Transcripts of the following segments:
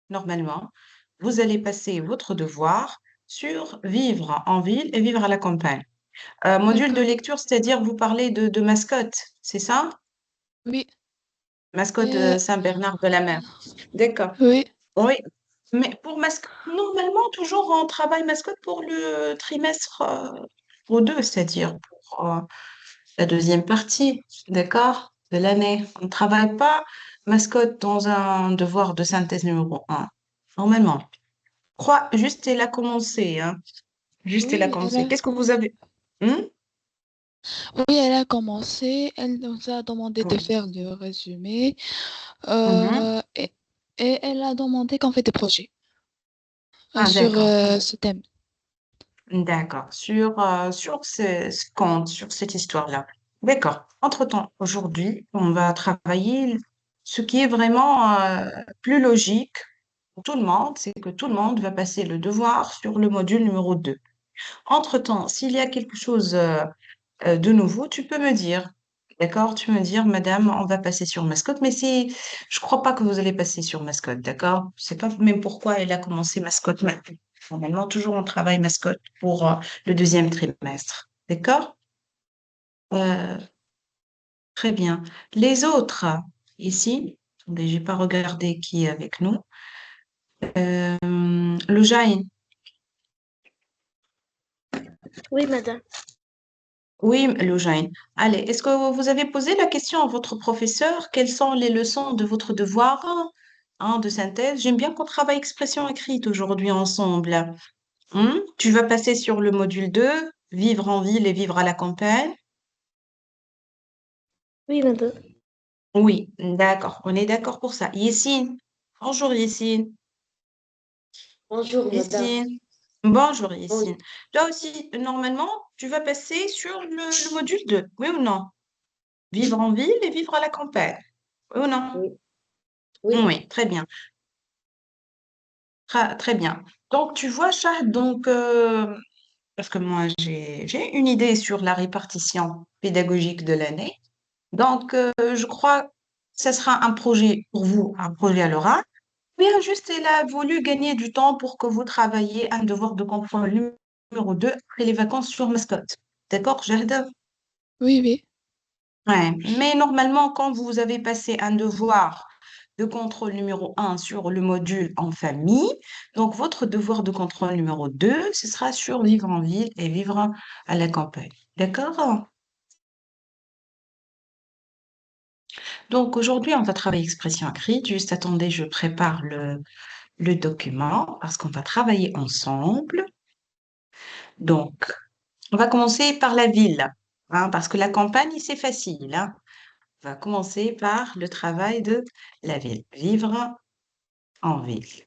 normalement, vous allez passer votre devoir sur vivre en ville et vivre à la campagne. Module de D'accord. lecture, c'est-à-dire vous parlez de mascotte, c'est ça? Oui. Mascotte Et, Saint-Bernard de la Mer. D'accord. oui. Oui. Mais pour mascotte, normalement, toujours on travaille mascotte pour le trimestre ou deux, c'est-à-dire pour la deuxième partie, d'accord, de l'année. On ne travaille pas mascotte dans un devoir de synthèse numéro un. Normalement. Crois, juste elle a commencé, hein. Juste elle a Oui, commencé. Qu'est-ce que vous avez? Hmm. oui, elle a commencé. Elle nous a demandé de Oui. faire le résumé. Mhm. euh, et, et elle a demandé qu'on fait des projets Ah, sur d'accord. ce thème. D'accord. Sur ce conte, sur cette histoire-là. D'accord. Entre-temps, aujourd'hui, on va travailler ce qui est vraiment plus logique pour tout le monde, c'est que tout le monde va passer le devoir sur le module numéro 2. Entre-temps, s'il y a quelque chose de nouveau, tu peux me dire. D'accord? Tu peux me dire, madame, on va passer sur mascotte, mais si je crois pas que vous allez passer sur mascotte, d'accord? Je sais pas même pourquoi elle a commencé mascotte maintenant. Normalement, toujours on travaille mascotte pour le deuxième trimestre. D'accord? Euh, très bien. Les autres, ici, attendez, j'ai pas regardé qui est avec nous. Le Jain. Oui, madame. Oui, Logine. Allez, est-ce que vous avez posé la question à votre professeur? Quelles sont les leçons de votre devoir, hein, de synthèse? J'aime bien qu'on travaille expression écrite aujourd'hui ensemble. Tu vas passer sur le module 2, vivre en ville et vivre à la campagne. Oui, madame. Oui, d'accord, on est d'accord pour ça. Yessine, bonjour Yessine. Bonjour, madame. Yessine, bonjour Bonjour. Yessine. Toi aussi, normalement, tu vas passer sur le module 2, oui ou non? Vivre en ville et vivre à la campagne, oui ou non? Oui. Oui. Oui, très bien. Très bien. Donc, tu vois, Chah, donc, parce que moi, j'ai une idée sur la répartition pédagogique de l'année. Donc, je crois que ce sera un projet pour vous, un projet à l'oral. Bien, juste, elle a voulu gagner du temps pour que vous travailliez un devoir de contrôle numéro 2 après les vacances sur Mascotte. D'accord, Jahda? Oui, oui. Ouais. Mais normalement, quand vous avez passé un devoir de contrôle numéro un sur le module en famille, donc votre devoir de contrôle numéro 2, ce sera sur vivre en ville et vivre à la campagne. D'accord? Donc aujourd'hui, on va travailler expression écrite. Juste attendez, je prépare le document parce qu'on va travailler ensemble. Donc, on va commencer par la ville, hein, parce que la campagne, c'est facile, hein. On va commencer par le travail de la ville. Vivre en ville.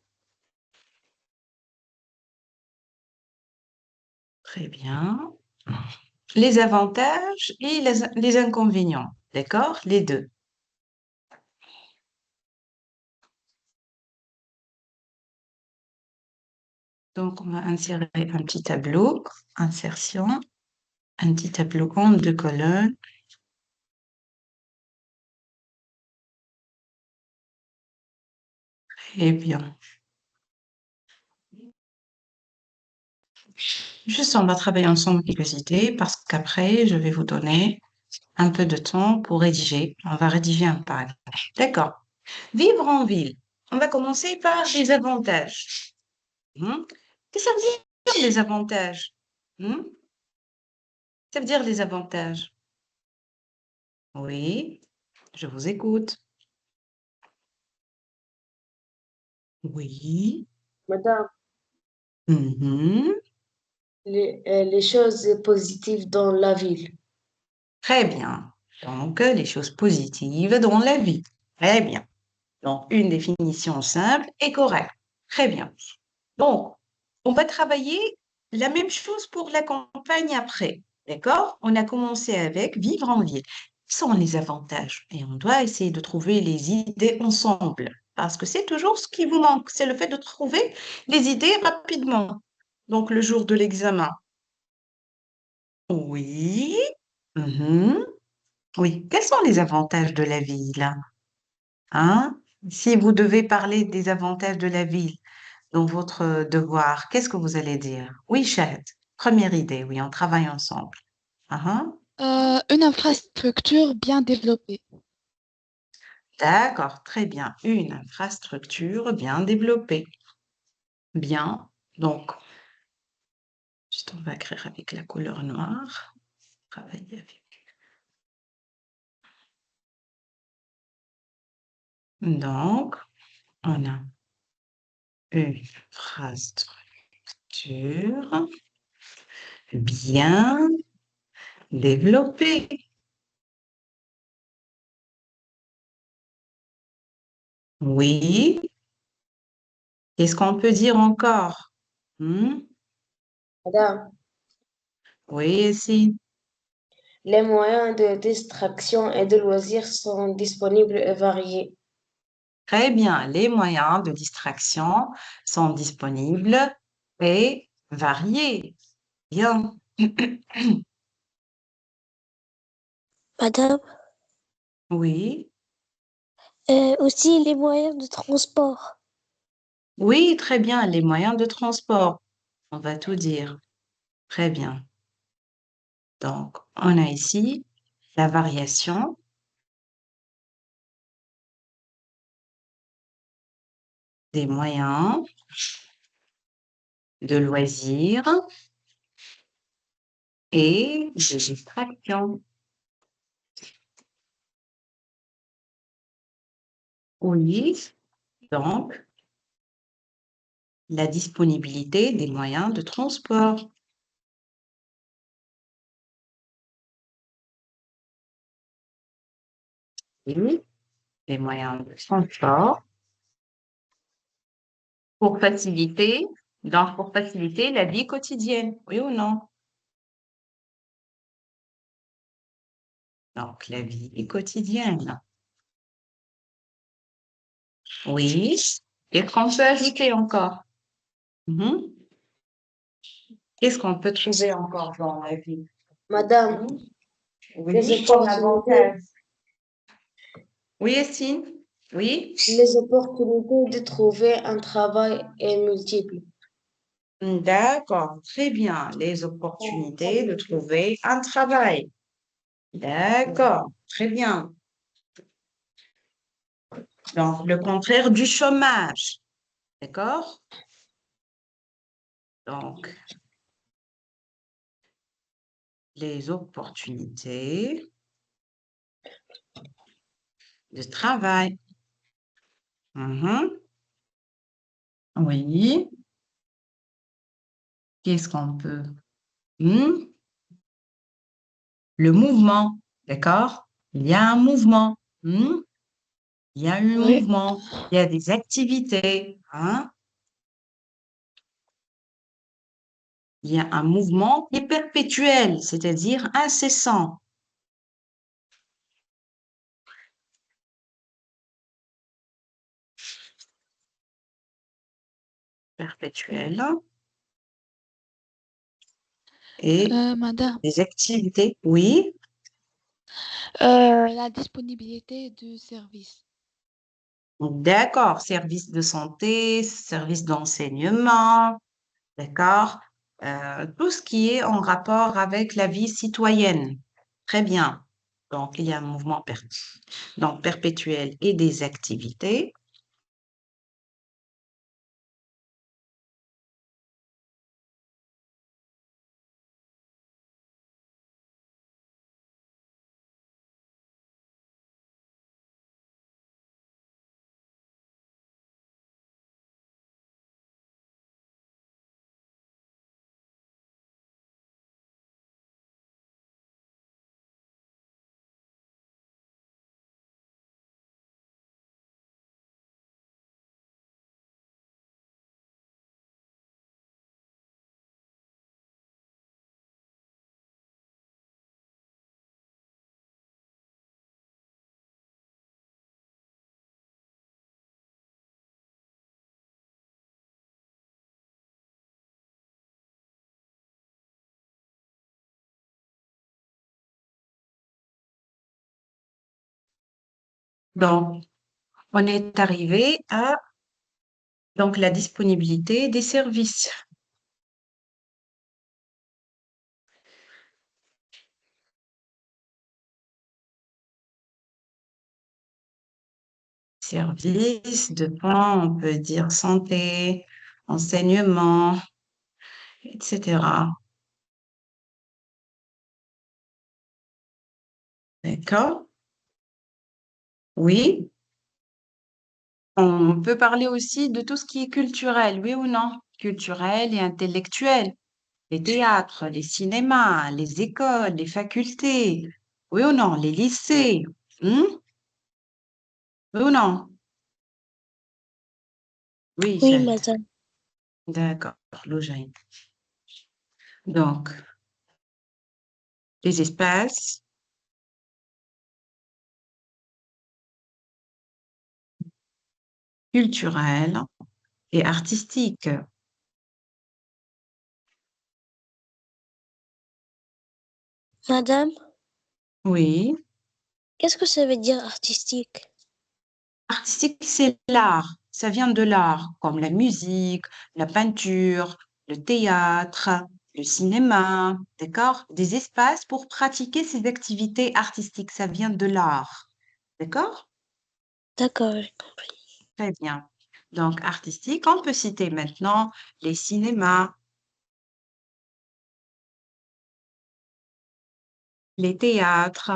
Très bien. Les avantages et les inconvénients. D'accord? Les deux. Donc, on va insérer un petit tableau. Insertion. Un petit tableau en deux colonnes. Eh bien, juste on va travailler ensemble quelques idées parce qu'après, je vais vous donner un peu de temps pour rédiger. On va rédiger un paragraphe. D'accord. Vivre en ville. On va commencer par les avantages. Qu'est-ce que ça veut dire les avantages? Hmm. Ça veut dire les avantages. Oui, je vous écoute. Oui. Madame, Mhm. les choses positives dans la ville. Très bien. Donc, les choses positives dans la vie. Très bien. Donc, une définition simple et correcte. Très bien. Donc, on va travailler la même chose pour la campagne après. D'accord? On a commencé avec vivre en ville. Quels sont les avantages? Et on doit essayer de trouver les idées ensemble. Parce que c'est toujours ce qui vous manque. C'est le fait de trouver les idées rapidement. Donc, le jour de l'examen. Oui. Mhm. Oui. Quels sont les avantages de la ville? Hein? Si vous devez parler des avantages de la ville dans votre devoir, qu'est-ce que vous allez dire? Oui, Shahd. Première idée, oui, on travaille ensemble. Ah, ah. Une infrastructure bien développée. D'accord, très bien. Une infrastructure bien développée. Bien. Donc, juste on va écrire avec la couleur noire. Travailler avec. Donc, on a une infrastructure bien développée. Oui. Qu'est-ce qu'on peut dire encore? Hmm? Madame, Oui, si. les moyens de distraction et de loisirs sont disponibles et variés. Très bien. Les moyens de distraction sont disponibles et variés. Bien. Madame, Oui. aussi les moyens de transport. Oui, très bien. Les moyens de transport. On va tout dire. Très bien. Donc, on a ici la variation des moyens de loisirs et de distraction. Oui, donc, la disponibilité des moyens de transport. Oui, les moyens de transport pour faciliter, donc pour faciliter la vie quotidienne. Oui ou non? Donc, la vie quotidienne. Oui. Qu'est-ce qu'on peut ajouter encore? Mhm. Qu'est-ce qu'on peut trouver encore dans la vie? Madame, Mhm. les Oui, comme opportunités, avantage. Oui, Estine? Oui? les opportunités de trouver un travail est multiple. D'accord, très bien. Les opportunités de trouver un travail. D'accord, très bien. Donc, le contraire du chômage. D'accord? Donc, les opportunités de travail. Mhm. Oui. Qu'est-ce qu'on peut? Hmm? Le mouvement. D'accord? Il y a un mouvement. Hmm? Il y a un Oui. mouvement. Il y a des activités. Hein? Il y a un mouvement qui est perpétuel, c'est-à-dire incessant. Perpétuel. Et Madame, des activités. Oui. la disponibilité du service. D'accord. Service de santé, service d'enseignement. D'accord? Tout ce qui est en rapport avec la vie citoyenne. Très bien. Donc, il y a un mouvement donc, perpétuel et des activités. Donc, On est arrivé à donc la disponibilité des services. Services de point, on peut dire santé, enseignement, etc. D'accord? Oui. On peut parler aussi de tout ce qui est culturel, oui ou non? Culturel et intellectuel. Les théâtres, les cinémas, les écoles, les facultés. Oui ou non? Les lycées. Hmm? Oui ou non? Oui, Oui, Chad. madame. D'accord, Login. Donc, les espaces culturels et artistiques. Madame, Oui. qu'est-ce que ça veut dire artistique? Artistique, c'est l'art. Ça vient de l'art, comme la musique, la peinture, le théâtre, le cinéma, d'accord? Des espaces pour pratiquer ces activités artistiques. Ça vient de l'art. D'accord? D'accord, j'ai compris. Très bien. Donc, artistique, on peut citer maintenant les cinémas, les théâtres.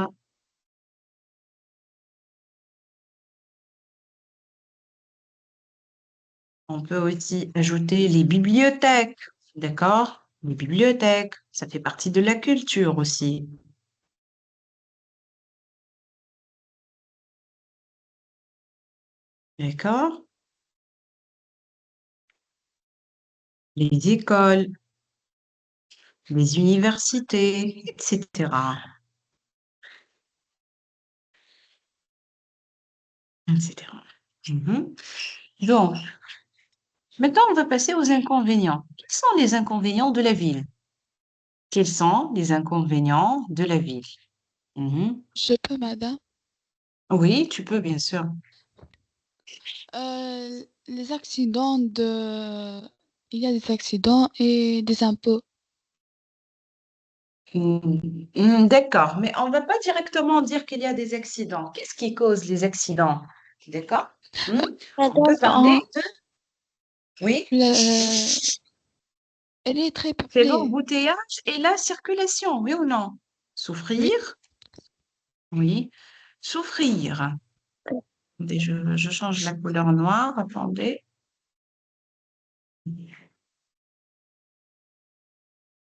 On peut aussi ajouter les bibliothèques. D'accord? Les bibliothèques, ça fait partie de la culture aussi. D'accord? Les écoles, les universités, etc., etc. Mhm. Donc, maintenant, on va passer aux inconvénients. Quels sont les inconvénients de la ville? Quels sont les inconvénients de la ville? Mhm. Je peux, madame. Oui, tu peux, bien sûr. Les accidents de... Il y a des accidents et des impôts. D'accord, mais on ne va pas directement dire qu'il y a des accidents. Qu'est-ce qui cause les accidents? D'accord? Hmm. On peut Madame, parler de... Oui, Le- Elle est très c'est peuplée. l'embouteillage et la circulation, oui ou non? Oui. Souffrir, oui. Souffrir. Attendez, je change la couleur noire, attendez.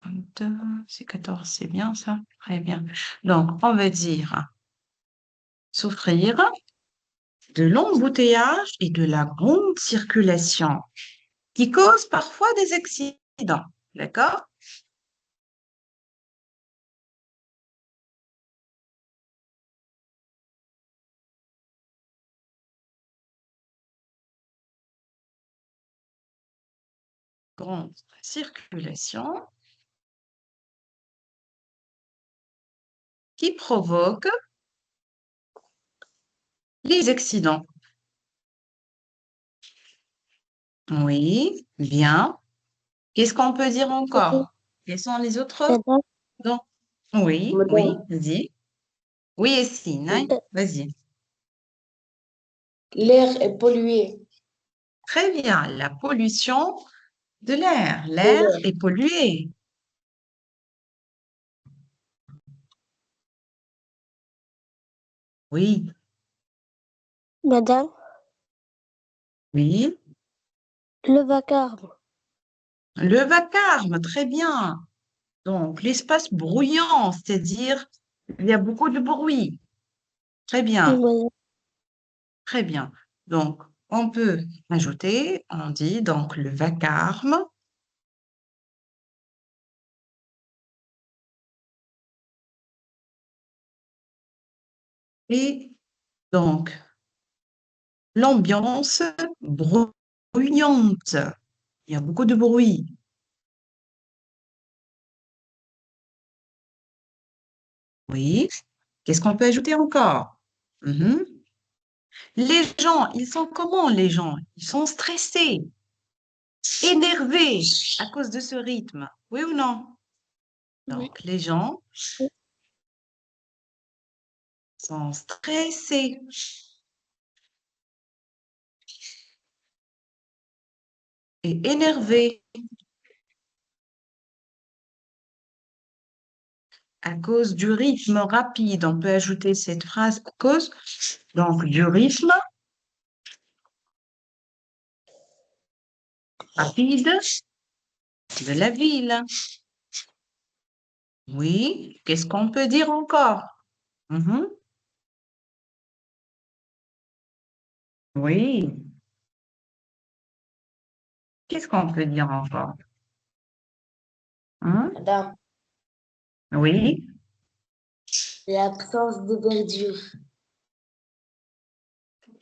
22, c'est 14, c'est bien ça? Très bien. Donc, on va dire souffrir de l'embouteillage et de la grande circulation qui cause parfois des accidents. D'accord? Grande circulation qui provoque les accidents. Oui, bien. Qu'est-ce qu'on peut dire encore? Quels sont les autres? madame, Donc, oui, oui, Madame, vas-y. Oui, Essine, hein, vas-y. l'air est pollué Très bien. La pollution de l'air. de L'air l'air. est pollué. Oui, madame, oui. le vacarme. Le vacarme, très bien. Donc, l'espace bruyant, c'est-à-dire il y a beaucoup de bruit. Très Oui, bien, madame. très bien. Donc, on peut ajouter, on dit donc le vacarme et donc l'ambiance bruyante. Il y a beaucoup de bruit. Oui. Qu'est-ce qu'on peut ajouter encore? Mhm. Les gens, ils sont comment les gens? Ils sont stressés, énervés à cause de ce rythme. Oui ou non? Oui. Donc, les gens sont stressés et énervés à cause du rythme rapide. On peut ajouter cette phrase à cause donc du rythme rapide de la ville. Oui, qu'est-ce qu'on peut dire encore? Mhm. Oui, qu'est-ce qu'on peut dire encore? Hein? Madame, Oui, l'absence de verdure.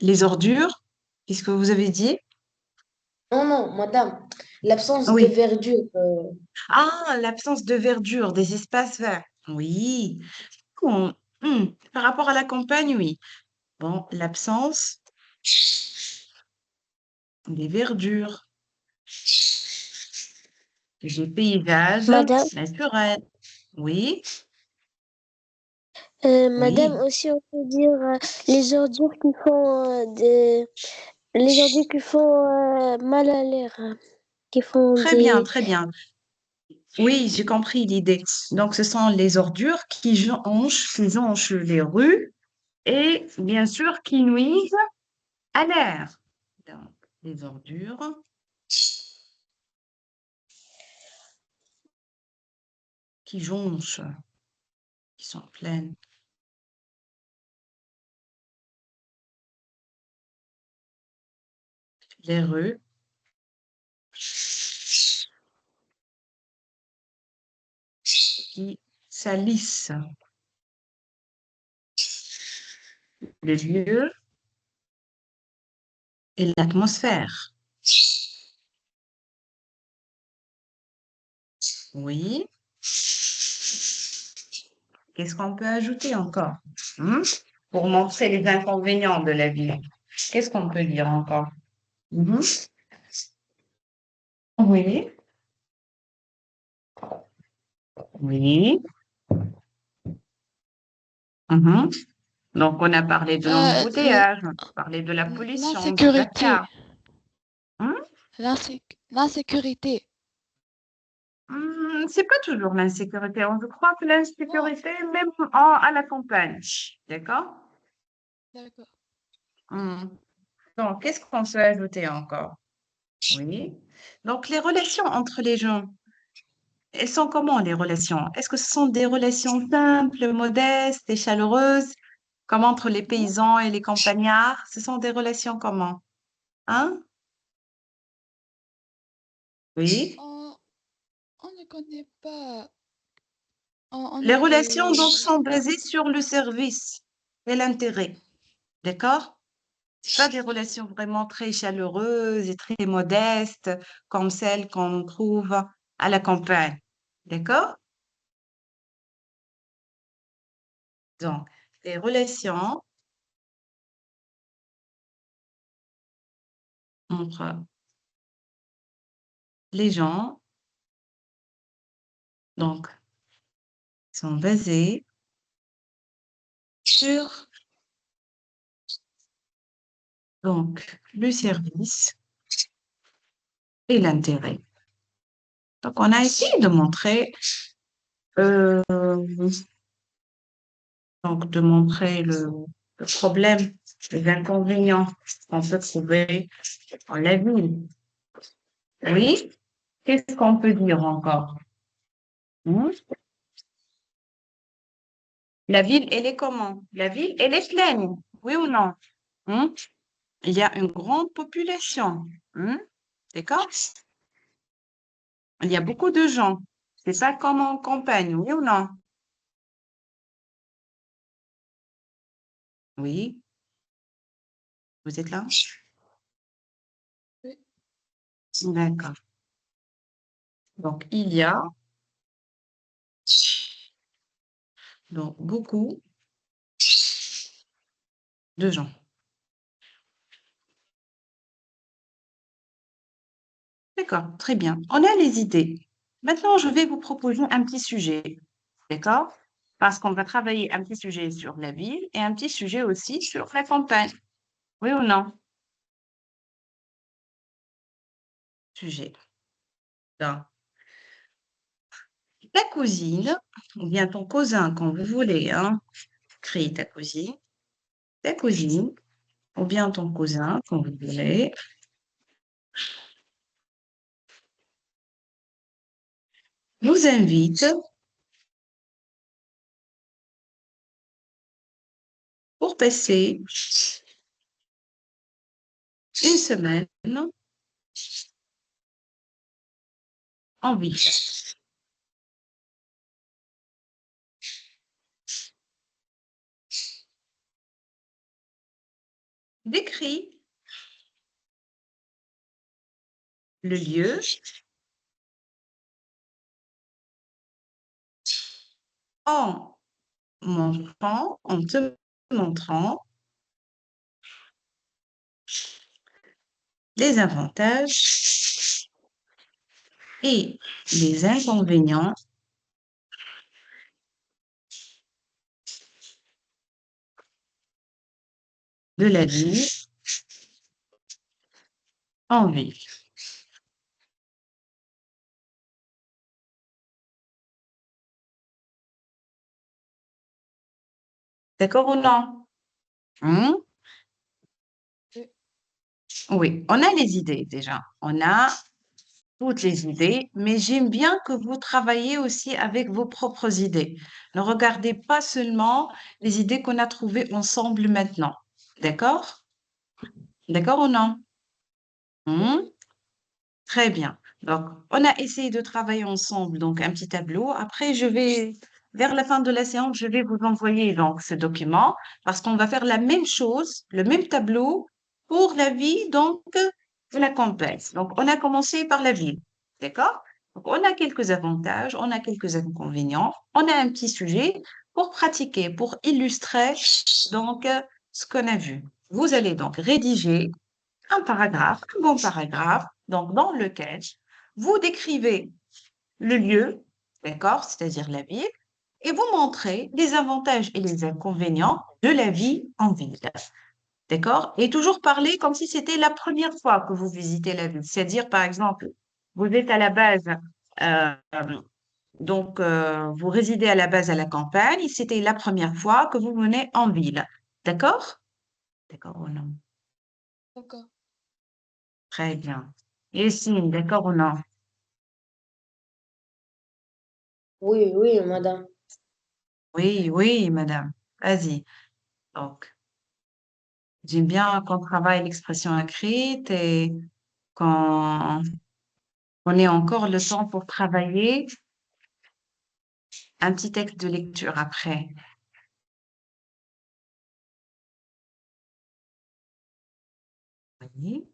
les ordures, qu'est-ce que vous avez dit? Non, non, madame, l'absence de Oui. verdure. Ah, l'absence de verdure, des espaces verts. Oui. Bon, par rapport à la campagne, oui. Bon, l'absence des verdures, des paysages Madame, naturels. Oui, madame, oui. aussi on peut dire les ordures qui font les ordures qui font mal à l'air, hein, qui font Très bien, des... très bien. Oui, j'ai compris l'idée. Donc, ce sont les ordures qui jonchent les rues et bien sûr qui nuisent à l'air. Donc, les ordures qui jonchent, qui sont pleines les rues, qui salissent les lieux et l'atmosphère. Oui. Qu'est-ce qu'on peut ajouter encore? Hmm? Pour montrer les inconvénients de la ville. Qu'est-ce qu'on peut dire encore? Mhm. Oui, oui. Mhm. Donc, on a parlé de l'embouteillage, on a parlé de la pollution, du L'insécurité. caca. Hmm? L'insécurité. C'est pas toujours l'insécurité. Je crois que Non, l'insécurité, même à la campagne. D'accord? d'accord. Hmm. Donc, qu'est-ce qu'on peut ajouter encore? Oui. Donc, les relations entre les gens, elles sont comment les relations? Est-ce que ce sont des relations simples, modestes et chaleureuses, comme entre les Non, paysans et les campagnards? Ce sont des relations comment? Hein? Oui. on, on ne connaît pas. On Les ne relations donc peut. sont basées sur le service et l'intérêt. D'accord? C'est pas des relations vraiment très chaleureuses et très modestes comme celles qu'on trouve à la campagne. D'accord? Donc, les relations entre les gens, donc, sont basées sur donc, le service et l'intérêt. Donc, on a essayé de montrer, euh, donc, de montrer le problème, les inconvénients qu'on peut trouver dans la ville. Oui, qu'est-ce qu'on peut dire encore? Hmm? La ville, elle est comment? La ville, elle est pleine, oui ou non? Hmm? Il y a une grande population. Hmm? D'accord? Il y a beaucoup de gens. C'est ça comme en campagne, oui ou non? Oui, vous êtes là? Oui. D'accord. Donc, il y a donc beaucoup de gens. D'accord, très bien. On a les idées. Maintenant, je vais vous proposer un petit sujet. D'accord? Parce qu'on va travailler un petit sujet sur la ville et un petit sujet aussi sur la campagne. Oui ou non? Sujet. Donc, ta cousine, ou bien ton cousin, quand vous voulez, hein, créer ta cousine, ou bien ton cousin, quand vous voulez, nous invite pour passer une semaine en ville. Décris le lieu en en te montrant les avantages et les inconvénients de la vie en ville. D'accord ou non? Hmm? Oui. Oui, on a les idées déjà. On a toutes les idées, mais j'aime bien que vous travaillez aussi avec vos propres idées. Ne regardez pas seulement les idées qu'on a trouvées ensemble maintenant. D'accord? D'accord ou non? Hmm? Très bien. Donc, on a essayé de travailler ensemble, donc un petit tableau. Après, vers la fin de la séance, je vais vous envoyer donc ce document parce qu'on va faire la même chose, le même tableau pour la vie donc de la campagne. Donc, on a commencé par la ville. D'accord? Donc, on a quelques avantages, on a quelques inconvénients, on a un petit sujet pour pratiquer, pour illustrer donc ce qu'on a vu. Vous allez donc rédiger un paragraphe, un bon paragraphe, donc dans lequel vous décrivez le lieu, d'accord, c'est-à-dire la ville, et vous montrez les avantages et les inconvénients de la vie en ville, d'accord? Et toujours parler comme si c'était la première fois que vous visitez la ville, c'est-à-dire, par exemple, vous êtes à la base, euh, vous résidez à la base à la campagne, et c'était la première fois que vous venez en ville, d'accord? D'accord ou non? D'accord. Très bien. Et si, d'accord ou non? Oui, oui, madame. Oui, oui, madame. Vas-y. Donc, j'aime bien qu'on travaille l'expression écrite et qu'on ait encore le temps pour travailler un petit texte de lecture après. Oui.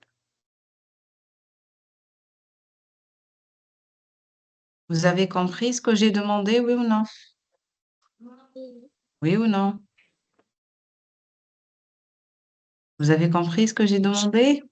Vous avez compris ce que j'ai demandé, oui ou non? Oui. Oui ou non? Vous avez compris ce que j'ai demandé?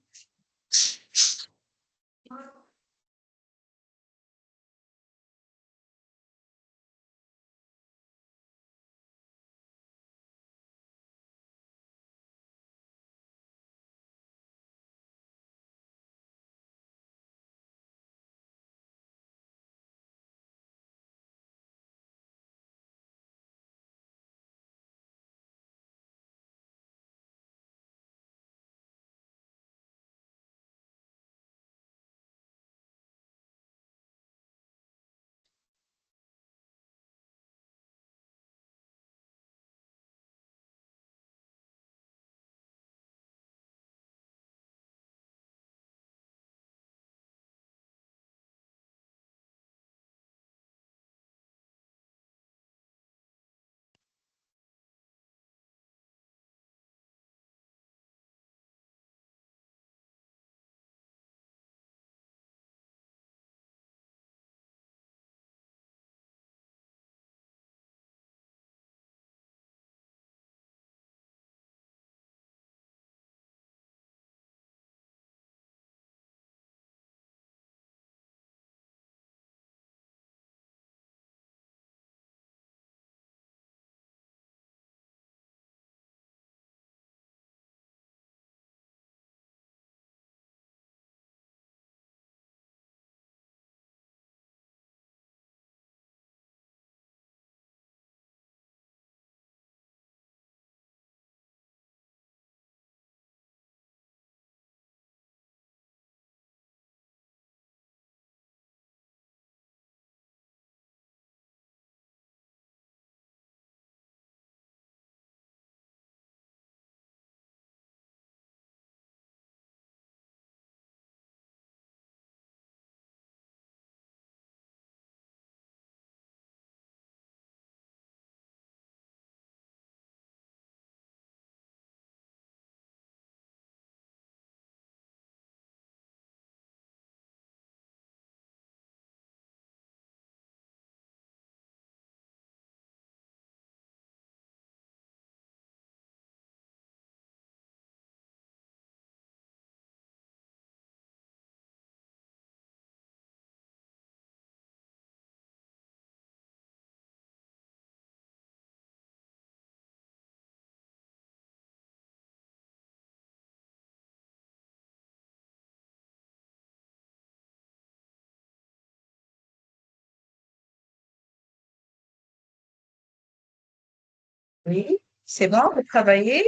Oui, c'est bon, vous travaillez?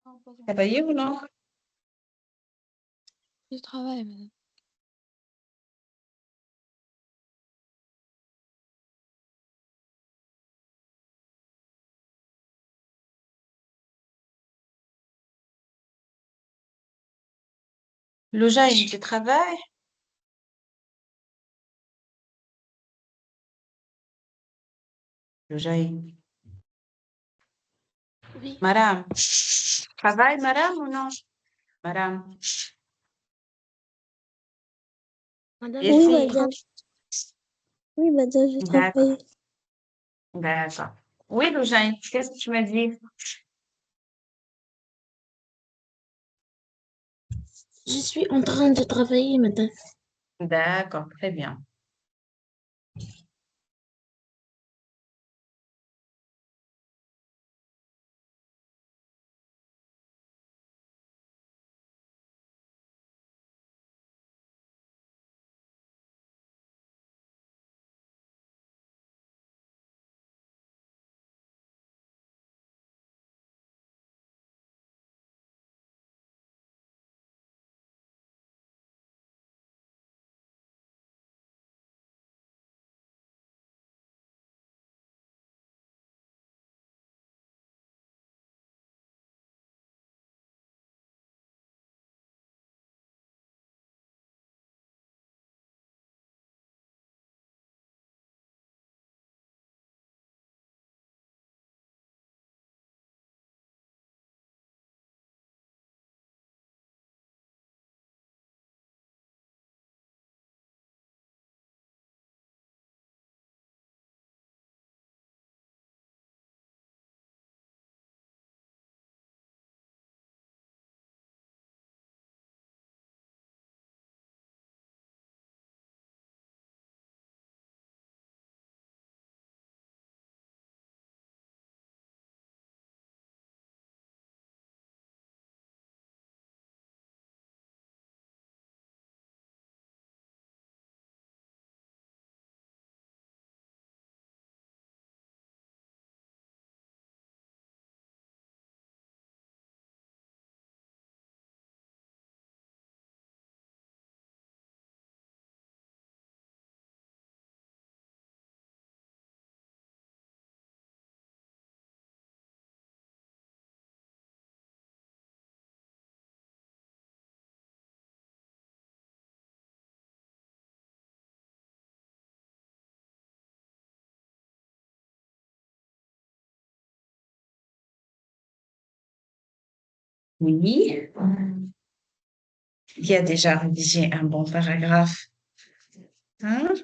Non, pas encore. Travaillez ou non? Je travaille, madame. Loujaï, tu travailles? Loujaï. Oui. Madame, travaille, madame ou non? Madame. Madame, Et Oui, si? madame. Oui, madame, je D'accord, travaille. d'accord. Oui, Loujaï, qu'est-ce que tu m'as dit? je suis en train de travailler, madame. D'accord, très bien. Oui, il a déjà rédigé un bon paragraphe. Hein?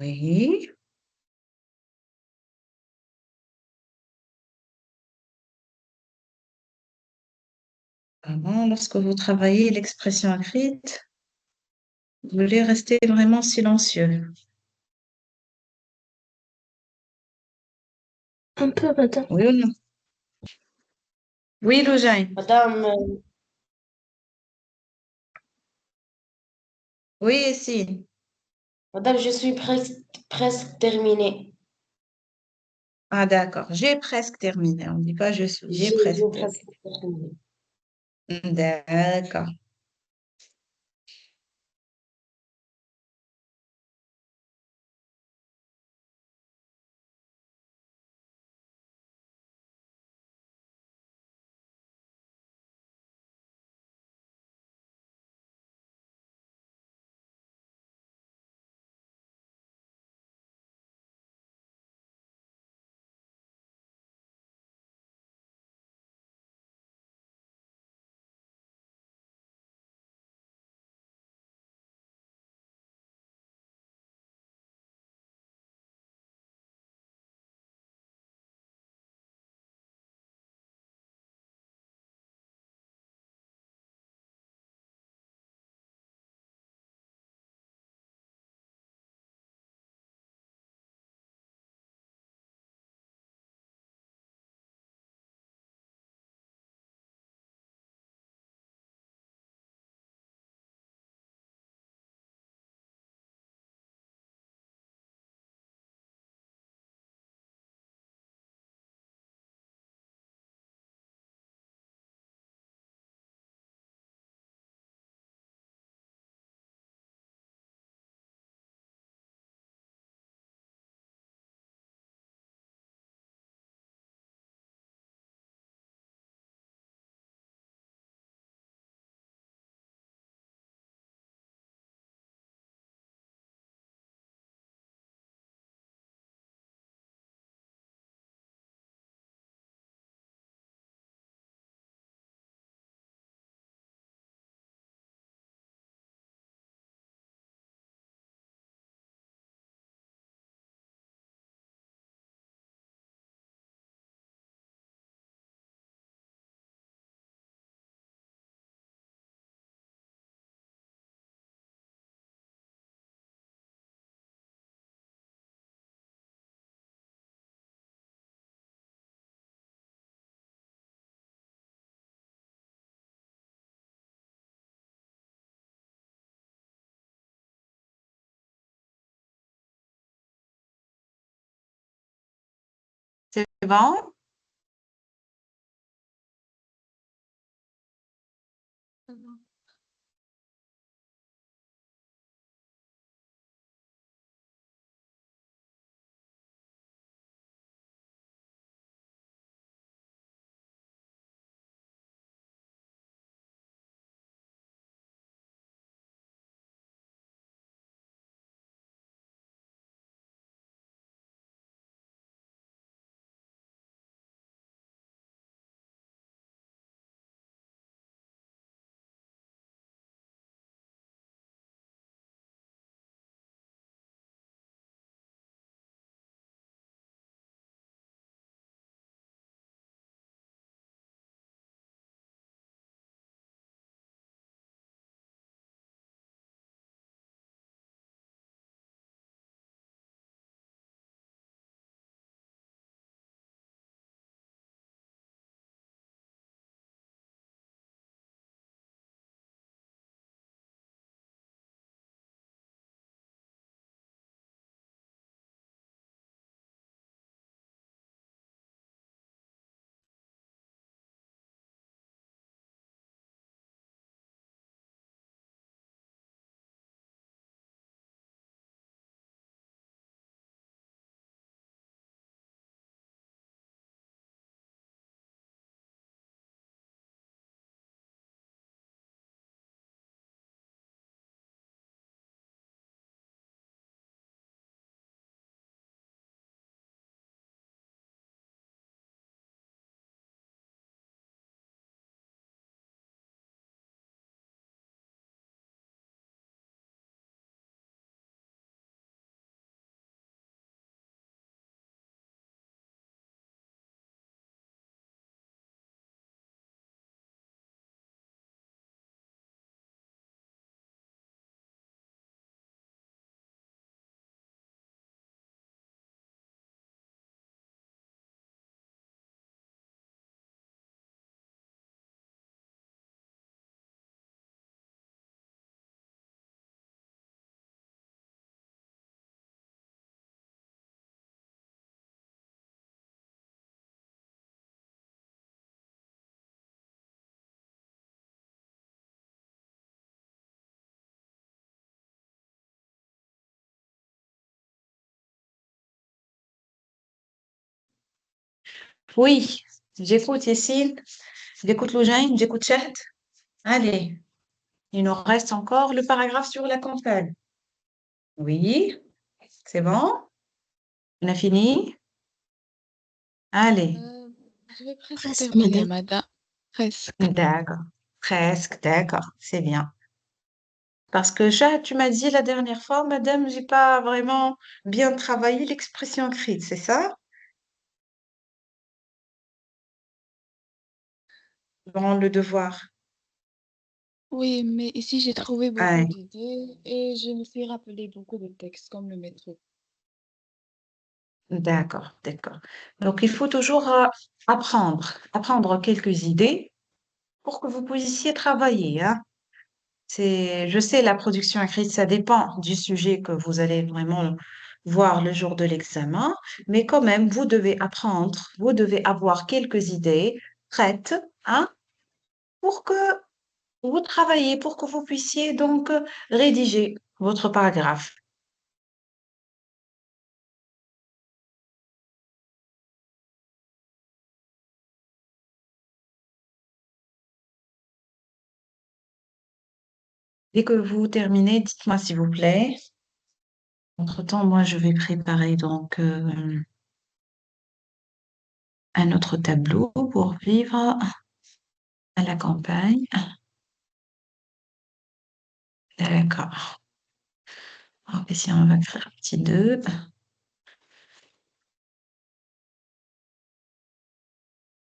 Oui. Vraiment, lorsque vous travaillez l'expression écrite, vous voulez rester vraiment silencieux. Un peu, madame. Oui ou non? Oui, Loujaï. Madame, Oui, si. madame, je suis presque terminée. Ah, d'accord. J'ai presque terminé. On ne dit pas je suis. J'ai presque J'ai terminé. presque terminé. D'accord. C'est bon? Oui, j'écoute Yacine, j'écoute Login, j'écoute Chat. Allez, il nous reste encore le paragraphe sur la campagne. Oui, c'est bon? On a fini? Allez, Euh, je vais presque Presque, terminer, madame. madame. Presque. d'accord. Presque, d'accord, c'est bien. Parce que Chat, tu m'as dit la dernière fois, madame, j'ai pas vraiment bien travaillé l'expression écrite, c'est ça? Dans le devoir. Oui, mais ici, j'ai trouvé beaucoup Ouais, d'idées et je me suis rappelé beaucoup de textes comme le métro. d'accord, d'accord. Donc, il faut toujours apprendre quelques idées pour que vous puissiez travailler, hein. Je sais, la production écrite, ça dépend du sujet que vous allez vraiment voir le jour de l'examen, mais quand même, vous devez apprendre, vous devez avoir quelques idées prêtes, hein, pour que vous travaillez, pour que vous puissiez donc rédiger votre paragraphe. Dès que vous terminez, dites-moi s'il vous plaît. Entre-temps, moi, je vais préparer donc un autre tableau pour vivre à la campagne. D'accord. Alors, ici, on va faire un petit 2.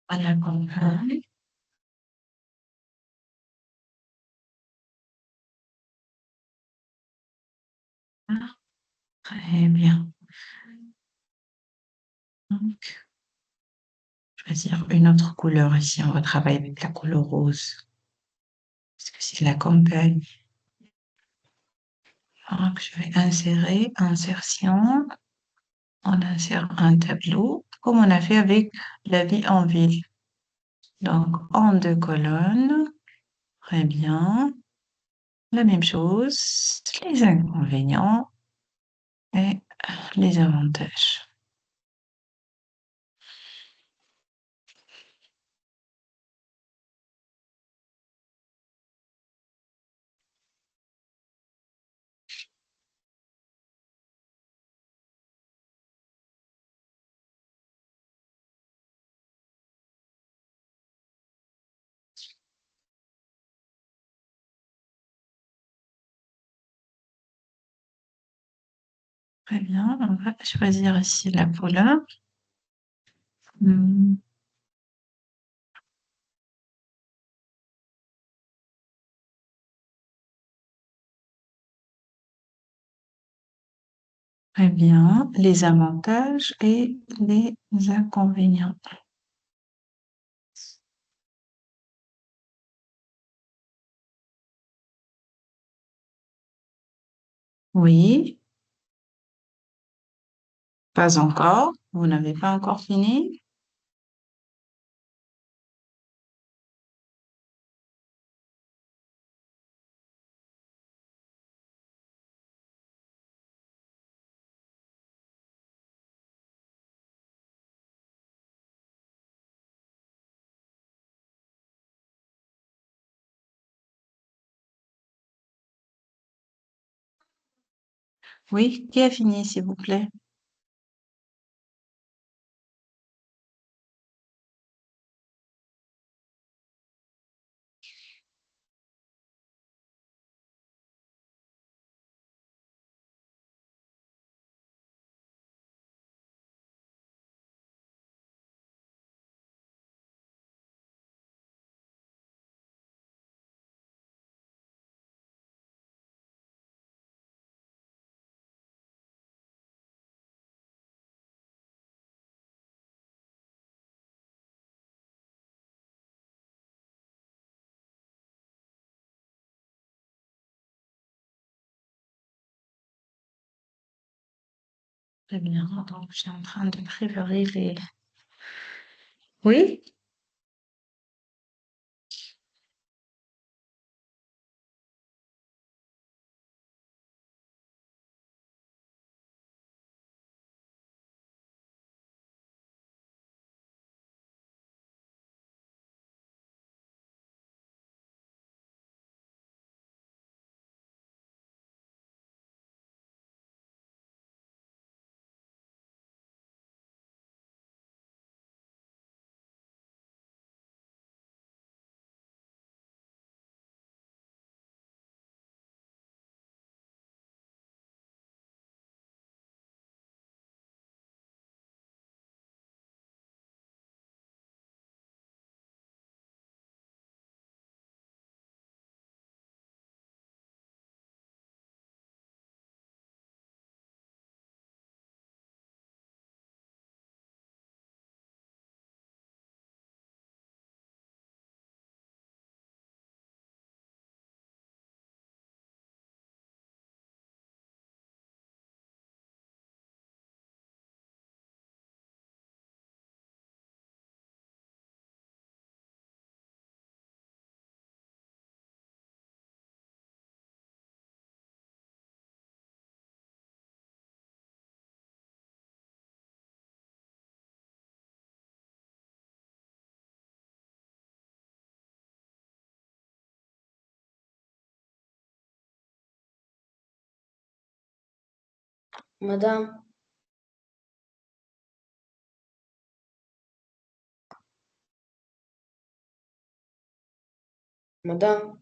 À la campagne. Ah, très bien. Donc, choisir une autre couleur ici. On va travailler avec la couleur rose. Parce que c'est la campagne. Donc, je vais insérer, insertion. On insère un tableau. comme on a fait avec la vie en ville. Donc, en deux colonnes, très bien. La même chose, les inconvénients et les avantages. Très bien, on va choisir ici la couleur. Hmm, très bien, les avantages et les inconvénients. Oui, pas encore. Vous n'avez pas encore fini? Oui, qui a fini, s'il vous plaît? Très bien, donc je suis en train de préparer les... Oui? Madame, madame,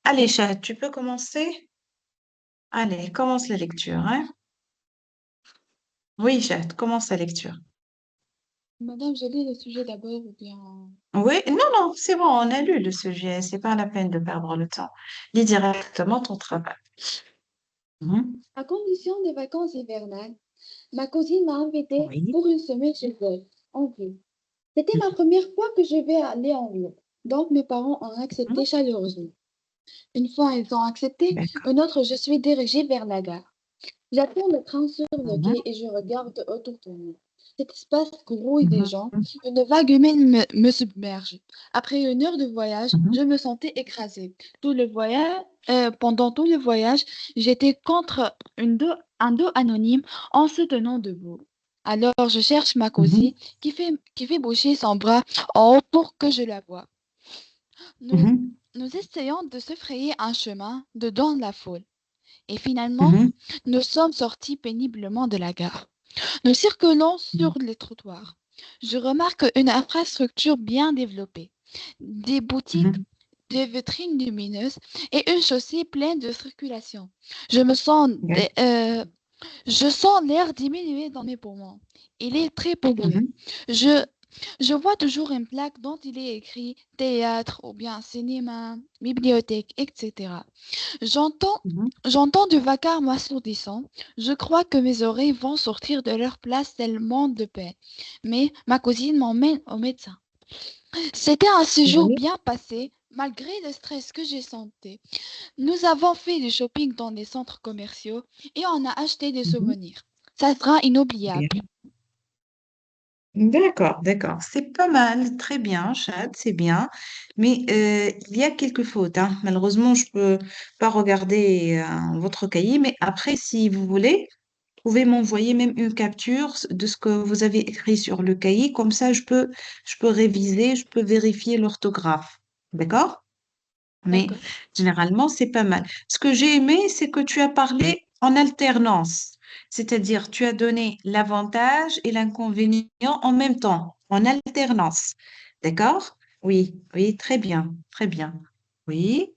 Allez, chat, tu peux commencer? Allez, commence la lecture, hein? Oui, chat, commence la lecture. Madame, je lis le sujet d'abord ou bien... Oui, non, non, c'est bon, on a lu le sujet, c'est pas la peine de perdre le temps. Lis directement ton travail. Mhm. À condition des vacances hivernales, ma cousine m'a invitée Oui. pour une semaine chez elle, en ville. C'était ma première fois que je vais aller en ville, donc mes parents ont Mhm. accepté chaleureusement. Une fois ils ont accepté, D'accord. une autre, je suis dirigée vers la gare. J'attends le train sur le Mhm. quai et je regarde autour de moi. Cet espace grouille des Mhm. gens, une vague humaine me submerge. Après une heure de voyage, Mhm. je me sentais écrasée. Pendant tout le voyage, j'étais contre un dos anonyme en se tenant debout. Alors je cherche ma Mhm. cousine qui fait bouger son bras en haut pour que je la voie. Nous, Mhm. nous essayons de se frayer un chemin dedans la foule. Et finalement, Mhm. nous sommes sortis péniblement de la gare. Nous circulons Mhm. sur les trottoirs. Je remarque une infrastructure bien développée, des boutiques, Mhm. des vitrines lumineuses et une chaussée pleine de circulation. Je me sens, D'accord. je sens l'air diminuer dans mes poumons. Il est très pollué. Mhm. Je, je vois toujours une plaque dont il est écrit théâtre ou bien cinéma, bibliothèque, etc. J'entends, Mhm. j'entends du vacarme assourdissant. Je crois que mes oreilles vont sortir de leur place tellement de paix. Mais ma cousine m'emmène au médecin. C'était un séjour Oui. bien passé, malgré le stress que j'ai senti. Nous avons fait du shopping dans des centres commerciaux et on a acheté des Mhm. souvenirs. Ça sera inoubliable. Bien. D'accord, d'accord. C'est pas mal, très bien, Chad, c'est bien. Mais il y a quelques fautes, hein. Malheureusement, je peux pas regarder votre cahier, mais après, si vous voulez, vous pouvez m'envoyer même une capture de ce que vous avez écrit sur le cahier. Comme ça, je peux réviser, je peux vérifier l'orthographe. D'accord? Mais D'accord. généralement, c'est pas mal. Ce que j'ai aimé, c'est que tu as parlé en alternance. C'est-à-dire, tu as donné l'avantage et l'inconvénient en même temps, en alternance. D'accord? Oui, oui, très bien, très bien. Oui,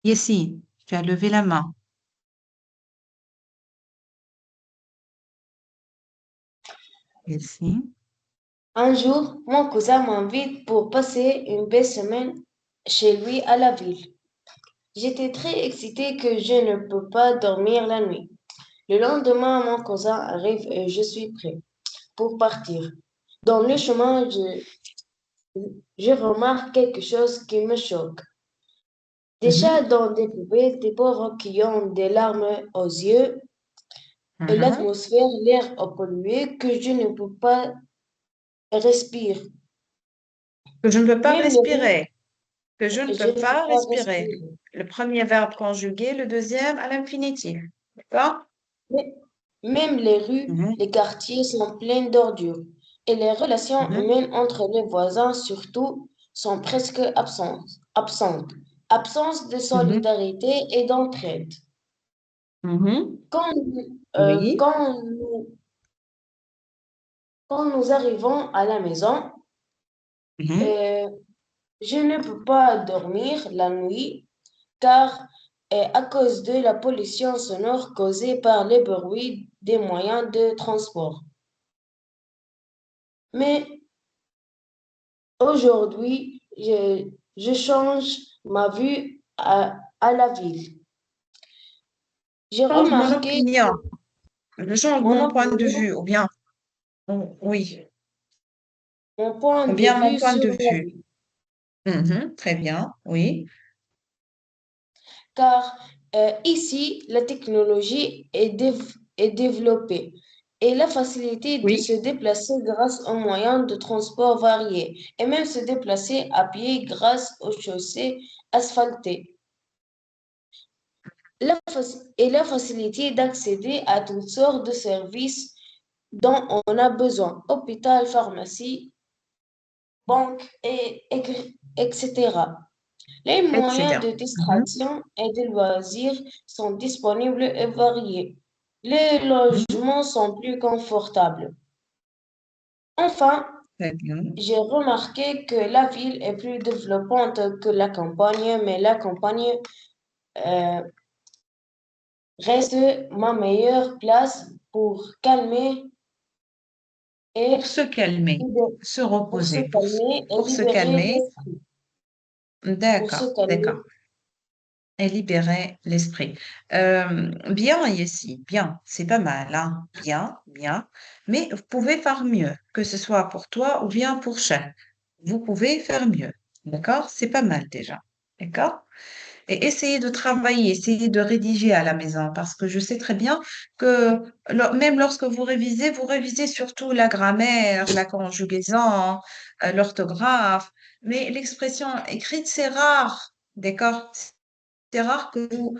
Yessi, tu as levé la main. Yessi. Un jour, mon cousin m'invite pour passer une belle semaine chez lui à la ville. J'étais très excitée que je ne peux pas dormir la nuit. Le lendemain, mon cousin arrive et je suis prêt pour partir. Dans le chemin, je remarque quelque chose qui me choque. Des chats Mhm. dans des poubelles, des pauvres qui ont des larmes aux yeux, et Mhm. l'atmosphère, l'air pollué que je ne peux pas respirer. Que je ne peux pas Même les rues, respirer. Que je ne je peux ne peux pas pas respirer. respirer. Le premier verbe conjugué, le deuxième à l'infinitif. D'accord? Mais- Même les rues, Mhm. les quartiers sont pleins d'ordures. Et les relations Mhm. humaines entre les voisins, surtout, sont presque absentes. Absence de Mhm. solidarité et d'entraide. Mhm. Quand, euh, Oui. quand nous, quand nous arrivons à la maison, Mhm. euh, je ne peux pas dormir la nuit car à cause de la pollution sonore causée par les bruits des moyens de transport. Mais aujourd'hui, je change ma vue à la ville. J'ai Change mon remarqué que opinion. Je change mon mon point de opinion, vue, ou bien, oui, mon point ou de bien mon vue point sur de la vue. vie, Mhm. Très bien, oui. car ici, la technologie est développée et la facilité de Oui, se déplacer grâce aux moyens de transport variés et même se déplacer à pied grâce aux chaussées asphaltées. Et la facilité d'accéder à toutes sortes de services dont on a besoin, hôpital, pharmacie, banque, etc. Les moyens etc. de Mhm. distraction et de loisirs sont disponibles et variés. Les Mhm. logements sont plus confortables. Enfin, Très bien. j'ai remarqué que la ville est plus développante que la campagne, mais la campagne euh, reste ma meilleure place pour calmer et Pour se calmer, libérer, se pour se reposer, calmer et pour se libérer calmer. l'esprit. Pour se D'accord, calmer. d'accord. Et libérer l'esprit. Bien, ici, bien, c'est pas mal, hein. Bien, bien. Mais vous pouvez faire mieux, que ce soit pour toi ou bien pour chaque. Vous pouvez faire mieux. D'accord? C'est pas mal déjà. D'accord? Et essayez de travailler, essayez de rédiger à la maison, parce que je sais très bien que même lorsque vous révisez surtout la grammaire, la conjugaison, l'orthographe, mais l'expression écrite, c'est rare. D'accord? C'est rare que vous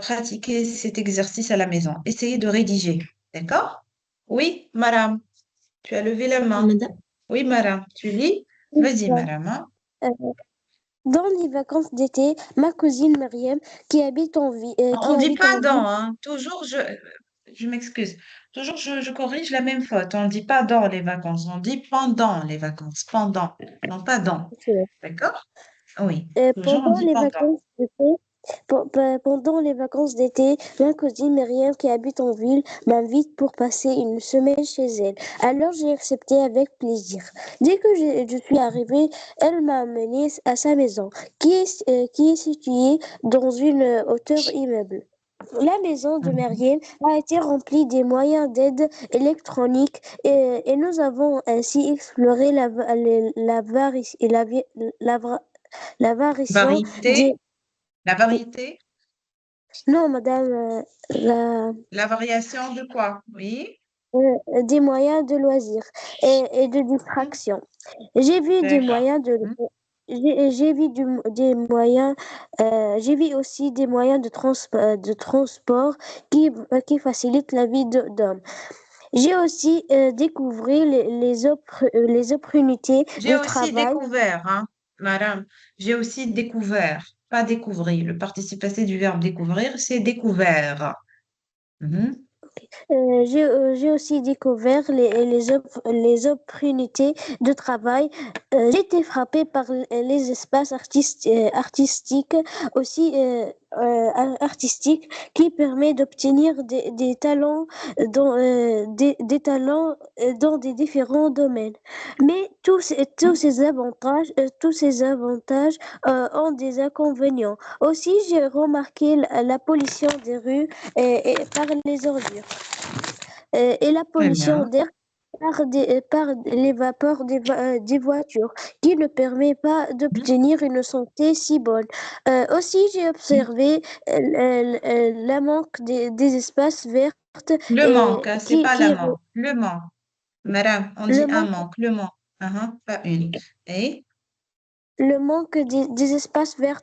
pratiquiez cet exercice à la maison. Essayez de rédiger. D'accord? Oui, madame, tu as levé la main. Madame, Oui, madame, tu lis? Vas-y, madame, hein. Euh, Dans les vacances d'été, ma cousine Mariam, On qui ne dit habite pas en ville, dans, hein. Toujours, je m'excuse. Toujours, je corrige la même faute. On ne dit pas dans les vacances. On dit pendant les vacances. Pendant. Non, pas dans. D'accord? Oui. Toujours, on pendant dit les pendant. vacances d'été, pendant les vacances d'été, ma cousine Myriam, qui habite en ville, m'invite pour passer une semaine chez elle. Alors j'ai accepté avec plaisir. Dès que je suis arrivée, elle m'a amenée à sa maison, qui est située dans une hauteur immeuble. La maison de Mhm. Myriam a été remplie des moyens d'aide électronique et nous avons ainsi exploré la, va- la variation des... Variété. La variété. Non, madame, La variation de quoi? Oui. des moyens de loisirs et de Mhm. distraction. J'ai vu des D'accord. moyens de... Mhm. J'ai vu des moyens, j'ai vu aussi des moyens de transport qui facilitent la vie d'hommes. J'ai aussi découvert les opportunités J'ai de aussi travail. découvert, hein, madame, j'ai aussi découvert, pas découvrir. Le participe passé du verbe découvrir, c'est découvert. Mhm. J'ai aussi découvert les opportunités de travail. J'ai été frappée par les espaces artistiques, aussi artistiques, qui permet d'obtenir des talents des talents dans des différents domaines. Mais tous ces avantages ont des inconvénients. Aussi, j'ai remarqué la pollution des rues par les ordures et la Très pollution bien. d'air par les vapeurs des voitures, qui ne permet pas Mhm. d'obtenir une santé si bonne. Aussi, j'ai observé la manque des espaces verts Le manque, et hein, c'est pas qui l'amant. Le manque. Madame, on dit le un manque manque, le manque. Pas une. Et? le manque des espaces verts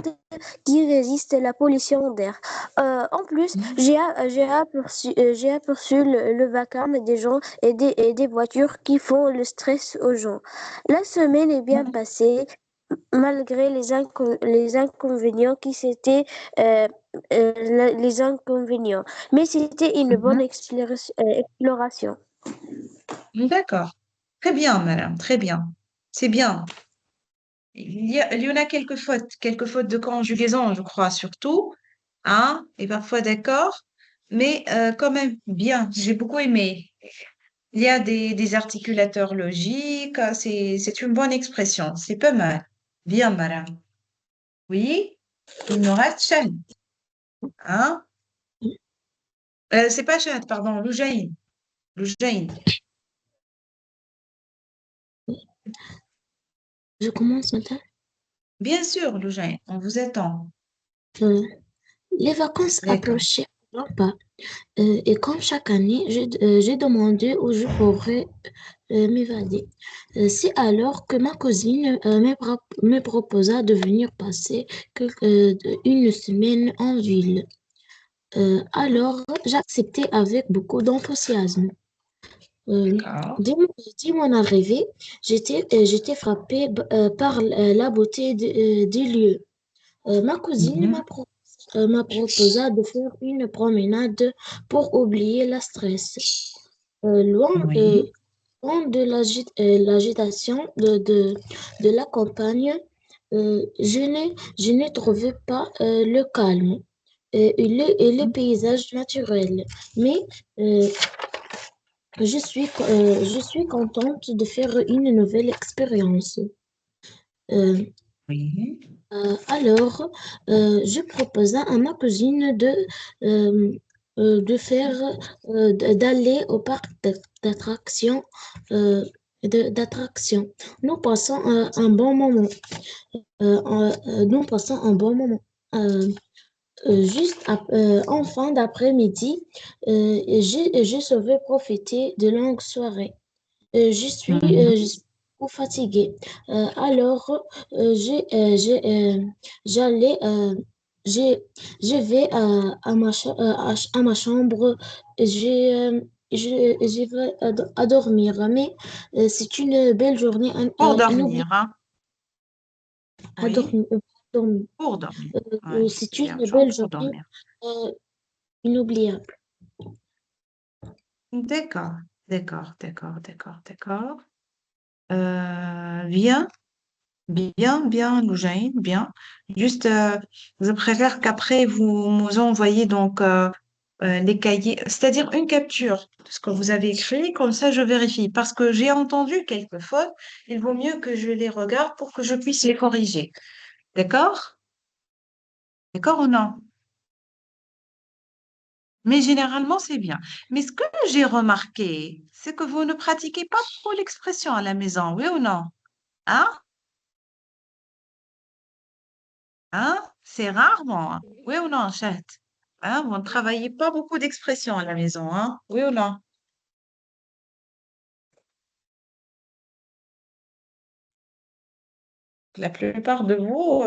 qui résistent à la pollution d'air. En plus, Mhm. j'ai aperçu le vacarme des gens et des voitures qui font le stress aux gens. La semaine est bien Mhm. passée, malgré les inconvénients qui c'était les inconvénients. Mais c'était une bonne Mhm. exploration. D'accord. Très bien, madame, très bien. C'est bien. Il y en a quelques fautes de conjugaison, je crois, surtout, hein, et parfois d'accord, mais quand même, bien, j'ai beaucoup aimé. Il y a des articulateurs logiques, c'est une bonne expression, c'est pas mal. Bien, madame. Oui, il nous reste Shahd, hein? C'est pas Shahd, pardon, Loujaïn. Loujaïn. je commence, madame. Bien sûr, Loujaïn, on vous attend. Euh, les vacances D'accord. approchaient à grands pas. Et comme chaque année, j'ai demandé où je pourrais m'évader. C'est alors que ma cousine me proposa de venir passer une semaine en ville. Alors, j'acceptais avec beaucoup d'enthousiasme. Euh, D'accord. dès mon arrivée, j'étais frappée par la beauté des lieux. Ma cousine Mhm. m'a proposé de faire une promenade pour oublier le stress. Euh, loin, euh, Oui. loin de l'agitation de la campagne, je n'ai trouvé pas le calme et les paysages naturels. Mais, euh, je suis contente de faire une nouvelle expérience. Euh, Oui. alors, je proposais à ma cousine euh, de faire, d'aller au parc d'attractions. euh, d'attractions. Nous passons un bon moment. Nous passons un bon moment. Euh, en fin d'après-midi, je souhaite profiter de longues soirées. Je Mhm. suis beaucoup fatiguée. Alors, j'allais, j'ai- je vais à ma chambre. Je, je vais à dormir. Mais c'est une belle journée Pour inoubliable dormir, hein? à Oui, dormir. pour dormir. Oui, C'est c'est bien. une Chambre belle pour journée dormir. euh, inoubliable. D'accord, d'accord, d'accord, d'accord, d'accord. Bien, bien, bien, Loujaïne, bien. Juste, je préfère qu'après, vous nous envoyez donc les cahiers, c'est-à-dire une capture de ce que vous avez écrit, comme ça je vérifie. Parce que j'ai entendu quelques fautes, il vaut mieux que je les regarde pour que je puisse les corriger. D'accord? D'accord ou non? Mais généralement, c'est bien. Mais ce que j'ai remarqué, c'est que vous ne pratiquez pas trop l'expression à la maison, oui ou non? Hein? Hein? C'est rarement, hein? Oui ou non, chat? Hein? Vous ne travaillez pas beaucoup d'expressions à la maison, hein? Oui ou non? La plupart de vous,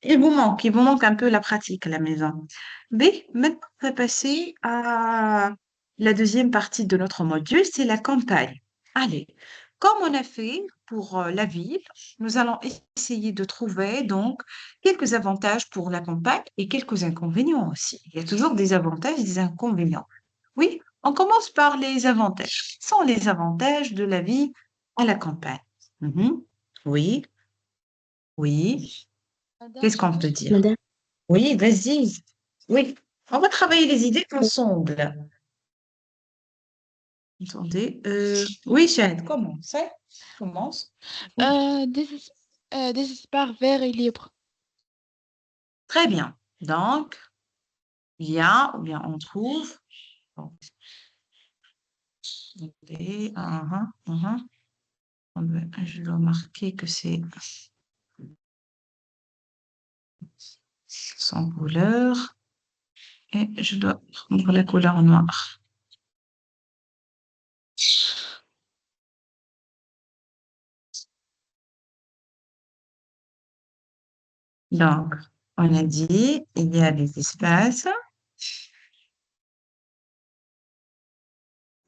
il vous manque un peu la pratique à la maison. Mais maintenant, on va passer à la deuxième partie de notre module, c'est la campagne. Allez, comme on a fait pour la ville, nous allons essayer de trouver donc quelques avantages pour la campagne et quelques inconvénients aussi. Il y a toujours des avantages et des inconvénients. Oui, on commence par les avantages. Quels sont les avantages de la vie à la campagne? Mhm. Oui, oui. Madame, Qu'est-ce qu'on peut dire? Madame, Oui, vas-y. Oui, on va travailler les idées ensemble. Attendez. Oui, Shahid, commence. Hein. Commence. Oui. des espaces verts et libres. Très bien. Donc, il y a, ou bien on trouve. Bon, attendez. Je dois marquer que c'est sans couleur. Et je dois prendre la couleur noire. Donc, on a dit, il y a des espaces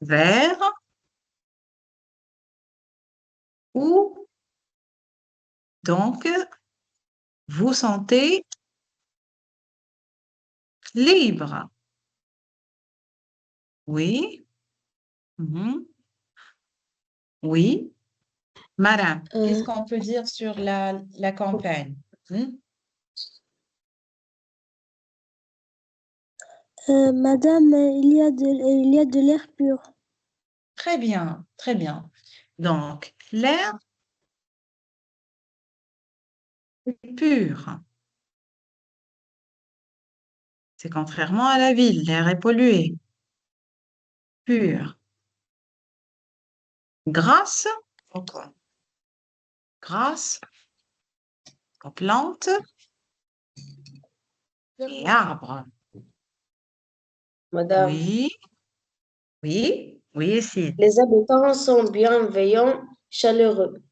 verts où, donc, vous sentez libre. Oui. Mhm. Oui. Madame, qu'est-ce euh, qu'on peut dire sur la campagne? Hmm. Madame, il y a de l'air pur. Très bien, très bien. Donc, l'air est pur. C'est contrairement à la ville, l'air est pollué, pur. Grâce au quoi? Grâce aux plantes et arbres. Madame, Oui, oui, oui, Sid. les habitants sont bienveillants, chaleureux.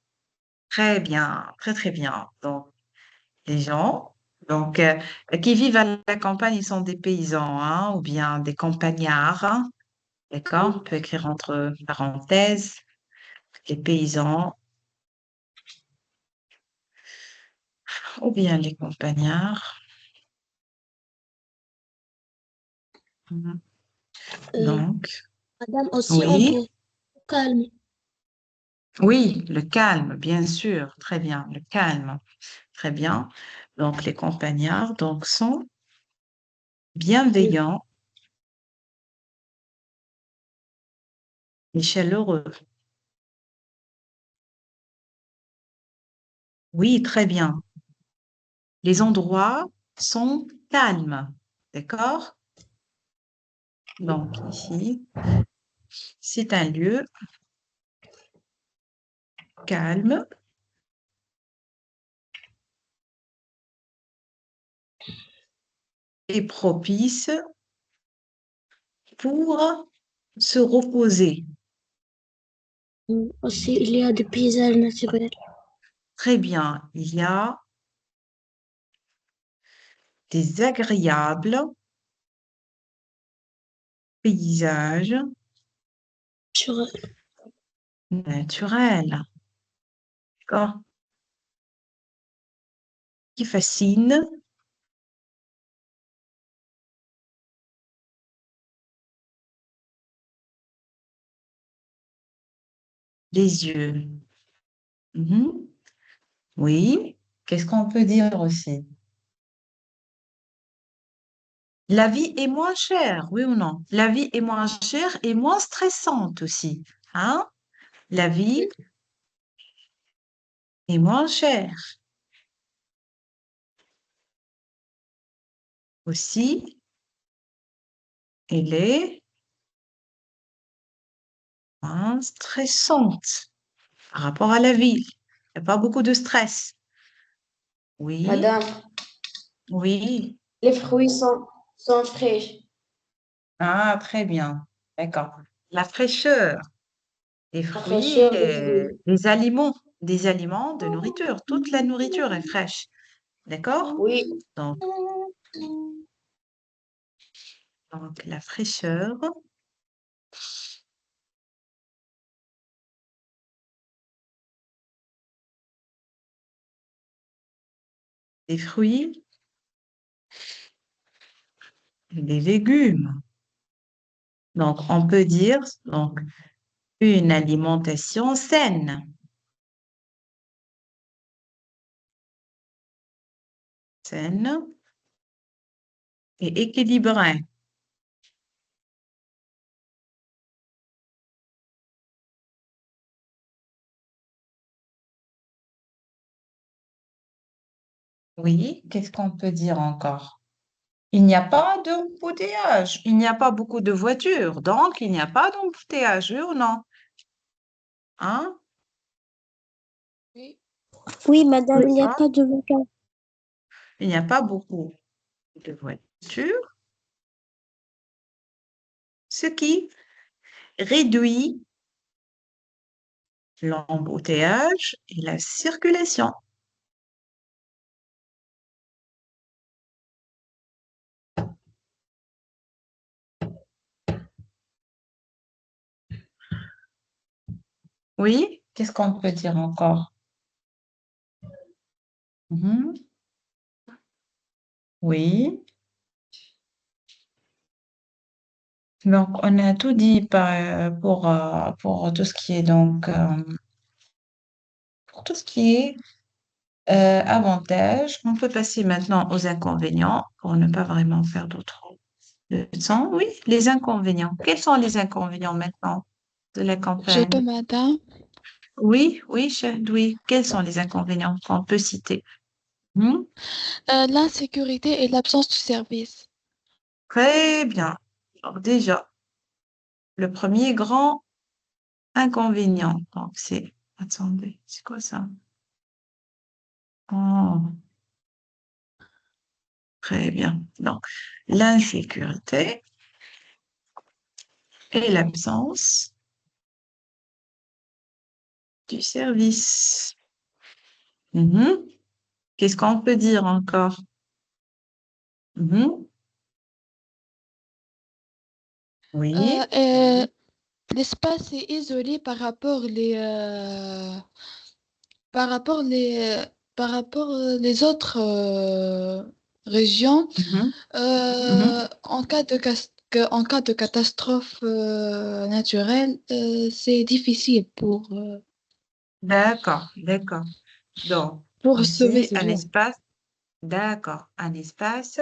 Très bien, très, très bien. Donc, les gens donc, qui vivent à la campagne, ils sont des paysans hein, ou bien des campagnards. Hein, d'accord? On peut écrire entre parenthèses les paysans ou bien les campagnards. Mhm. euh, Donc, Madame, aussi, on oui, trouve calme. oui, le calme, bien sûr. Très bien, le calme. Très bien. Donc, les campagnards donc, sont bienveillants et chaleureux. Oui, très bien. Les endroits sont calmes. D'accord? Donc, ici, c'est un lieu calme et propice pour se reposer. Aussi, il y a des paysages naturels. Très bien. Il y a des agréables paysages Sur, naturels. D'accord? Qui fascinent les yeux. Mhm. Oui. Qu'est-ce qu'on peut dire aussi? La vie est moins chère, oui ou non? La vie est moins chère et moins stressante aussi. Hein? La vie est moins chère aussi. Elle est moins stressante par rapport à la ville. Il n'y a pas beaucoup de stress. Oui, Madame, oui. les fruits sont frais. Ah, très bien. D'accord. La fraîcheur des La fruits, fraîcheur des fruits. des aliments, de nourriture. Toute la nourriture est fraîche. D'accord? Oui, Donc, donc, la fraîcheur des fruits et des légumes. Donc, on peut dire donc, une alimentation saine. Saine et équilibrée. Oui, qu'est-ce qu'on peut dire encore? Il n'y a pas d'embouteillage. Il n'y a pas beaucoup de voitures. Donc, il n'y a pas d'embouteillage, oui ou non? Hein? Oui. Oui, madame, il n'y a D'accord. pas de vacances. Il n'y a pas beaucoup de voitures, ce qui réduit l'embouteillage et la circulation. Oui, qu'est-ce qu'on peut dire encore? Mhm. Oui, donc on a tout dit pour tout ce qui est pour tout ce qui est avantages. On peut passer maintenant aux inconvénients pour ne pas vraiment faire d'autres leçons. Oui, les inconvénients. Quels sont les inconvénients maintenant de la Je peux, campagne? madame. Oui, oui, oui. Quels sont les inconvénients qu'on peut citer? Hmm. L'insécurité et l'absence de service. Très bien. Alors déjà, le premier grand inconvénient. Donc c'est, attendez, c'est quoi ça? Oh, très bien. Donc, l'insécurité et l'absence du service. Mhm. Qu'est-ce qu'on peut dire encore? Mhm. Euh, Oui. euh, L'espace est isolé par rapport les, par rapport les autres régions. Mhm. Mhm. En cas de catastrophe naturelle, c'est difficile D'accord, d'accord. Donc, pour sauver ici, ces un gens. espace, d'accord, un espace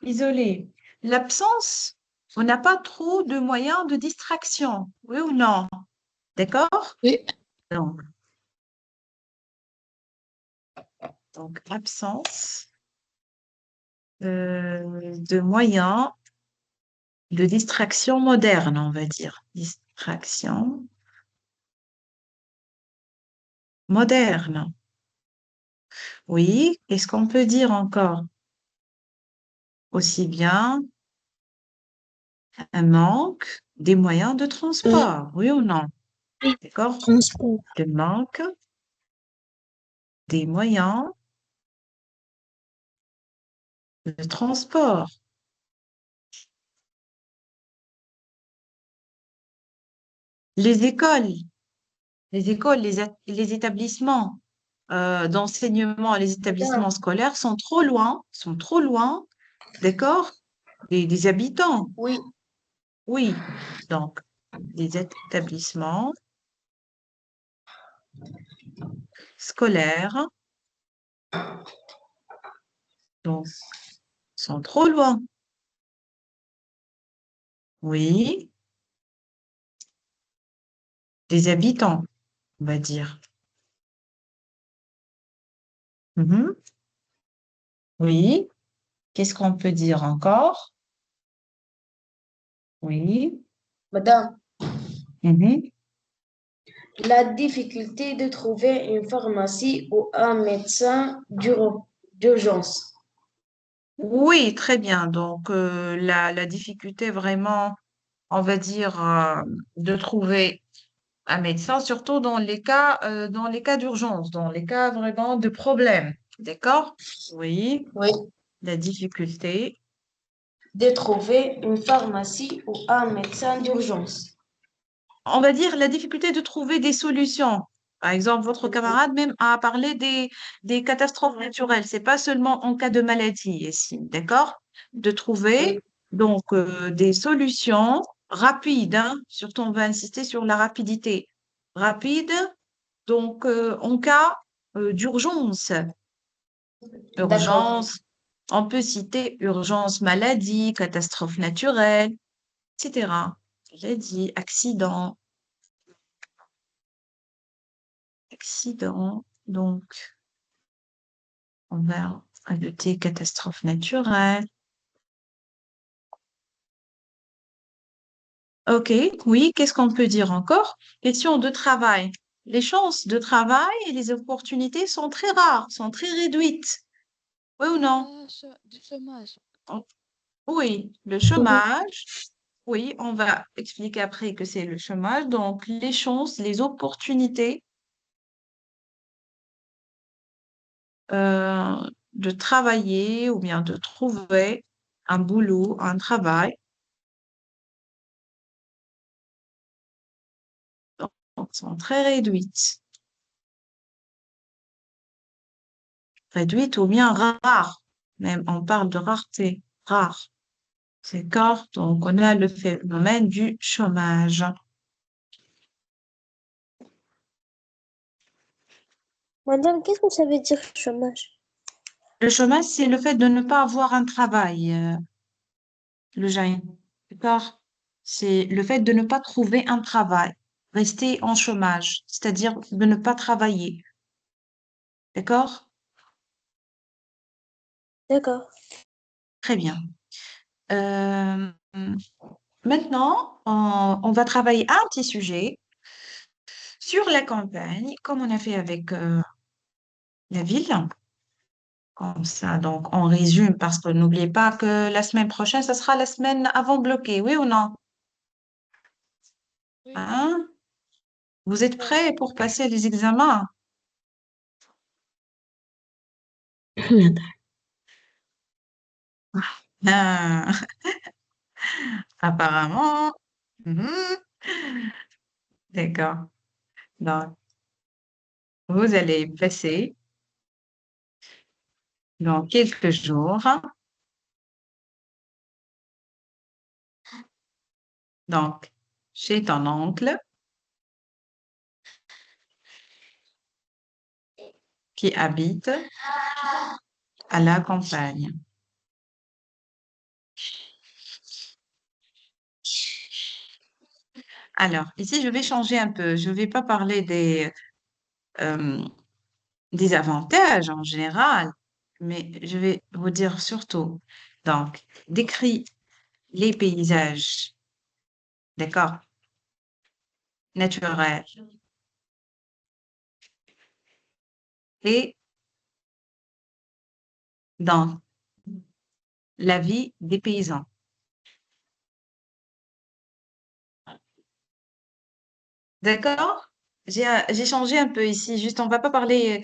isolé. L'absence, on n'a pas trop de moyens de distraction, oui ou non? D'accord? Oui. Donc, absence de moyens de distraction moderne, on va dire. Distraction moderne. Oui, qu'est-ce qu'on peut dire encore? Aussi bien un manque des moyens de transport, oui ou non? Oui, D'accord? transport. Le manque des moyens de transport. Les écoles, les établissements d'enseignement, les établissements Madame, scolaires sont trop loin, d'accord, des habitants. oui, Oui, donc les établissements scolaires donc, sont trop loin. Oui, des habitants, on va dire. Mhm. Oui, qu'est-ce qu'on peut dire encore? Oui. madame, Mhm. la difficulté de trouver une pharmacie ou un médecin d'urgence. Oui, très bien. Donc, la difficulté vraiment, on va dire, de trouver un médecin, surtout dans les cas d'urgence, dans les cas vraiment de problème. D'accord? Oui, Oui, la difficulté. de trouver une pharmacie ou un médecin d'urgence. On va dire la difficulté de trouver des solutions. Par exemple, votre camarade même a parlé des catastrophes naturelles. C'est pas seulement en cas de maladie ici, d'accord? De trouver Oui, donc des solutions rapides, hein. Surtout, on va insister sur la rapidité. Rapide, donc en cas d'urgence. d'accord, Urgence, on peut citer urgence maladie, catastrophe naturelle, etc. J'ai dit accident. Accident, donc on va ajouter catastrophe naturelle. Ok, oui, qu'est-ce qu'on peut dire encore? Question de travail. Les chances de travail et les opportunités sont très rares, sont très réduites. Oui ou non? Du chômage. Oh, oui, le Oui. chômage. Oui, on va expliquer après que c'est le chômage. Donc, les chances, les opportunités de travailler ou bien de trouver un boulot, un travail donc, sont très réduites. Réduites ou bien rares. Même on parle de rareté, rare. D'accord? Donc, on a le phénomène du chômage. Madame, qu'est-ce que ça veut dire chômage? Le chômage, c'est le fait de ne pas avoir un travail, le Jaïn. D'accord? C'est le fait de ne pas trouver un travail, rester en chômage, c'est-à-dire de ne pas travailler. D'accord? D'accord. Très bien. Euh, maintenant, on va travailler un petit sujet sur la campagne, comme on a fait avec la ville. Comme ça, donc on résume parce que n'oubliez pas que la semaine prochaine, ce sera la semaine avant bloquée, oui ou non? Oui. Hein? Vous êtes prêts pour passer les examens? Ah, apparemment. Mhm. D'accord. Donc, vous allez passer dans quelques jours, donc, chez ton oncle qui habite à la campagne. Alors, ici, je vais changer un peu. Je ne vais pas parler euh, des avantages en général, mais je vais vous dire surtout, donc, décris les paysages, d'accord, naturels et dans la vie des paysans. D'accord? J'ai changé un peu ici. Juste, on va pas parler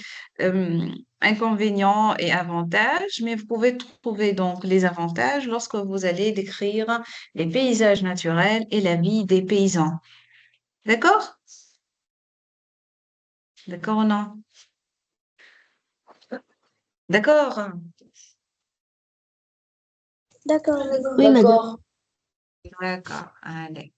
inconvénients et avantages, mais vous pouvez trouver donc les avantages lorsque vous allez décrire les paysages naturels et la vie des paysans. D'accord? D'accord ou non? D'accord. D'accord, madame. Oui, madame. D'accord. D'accord. Allez.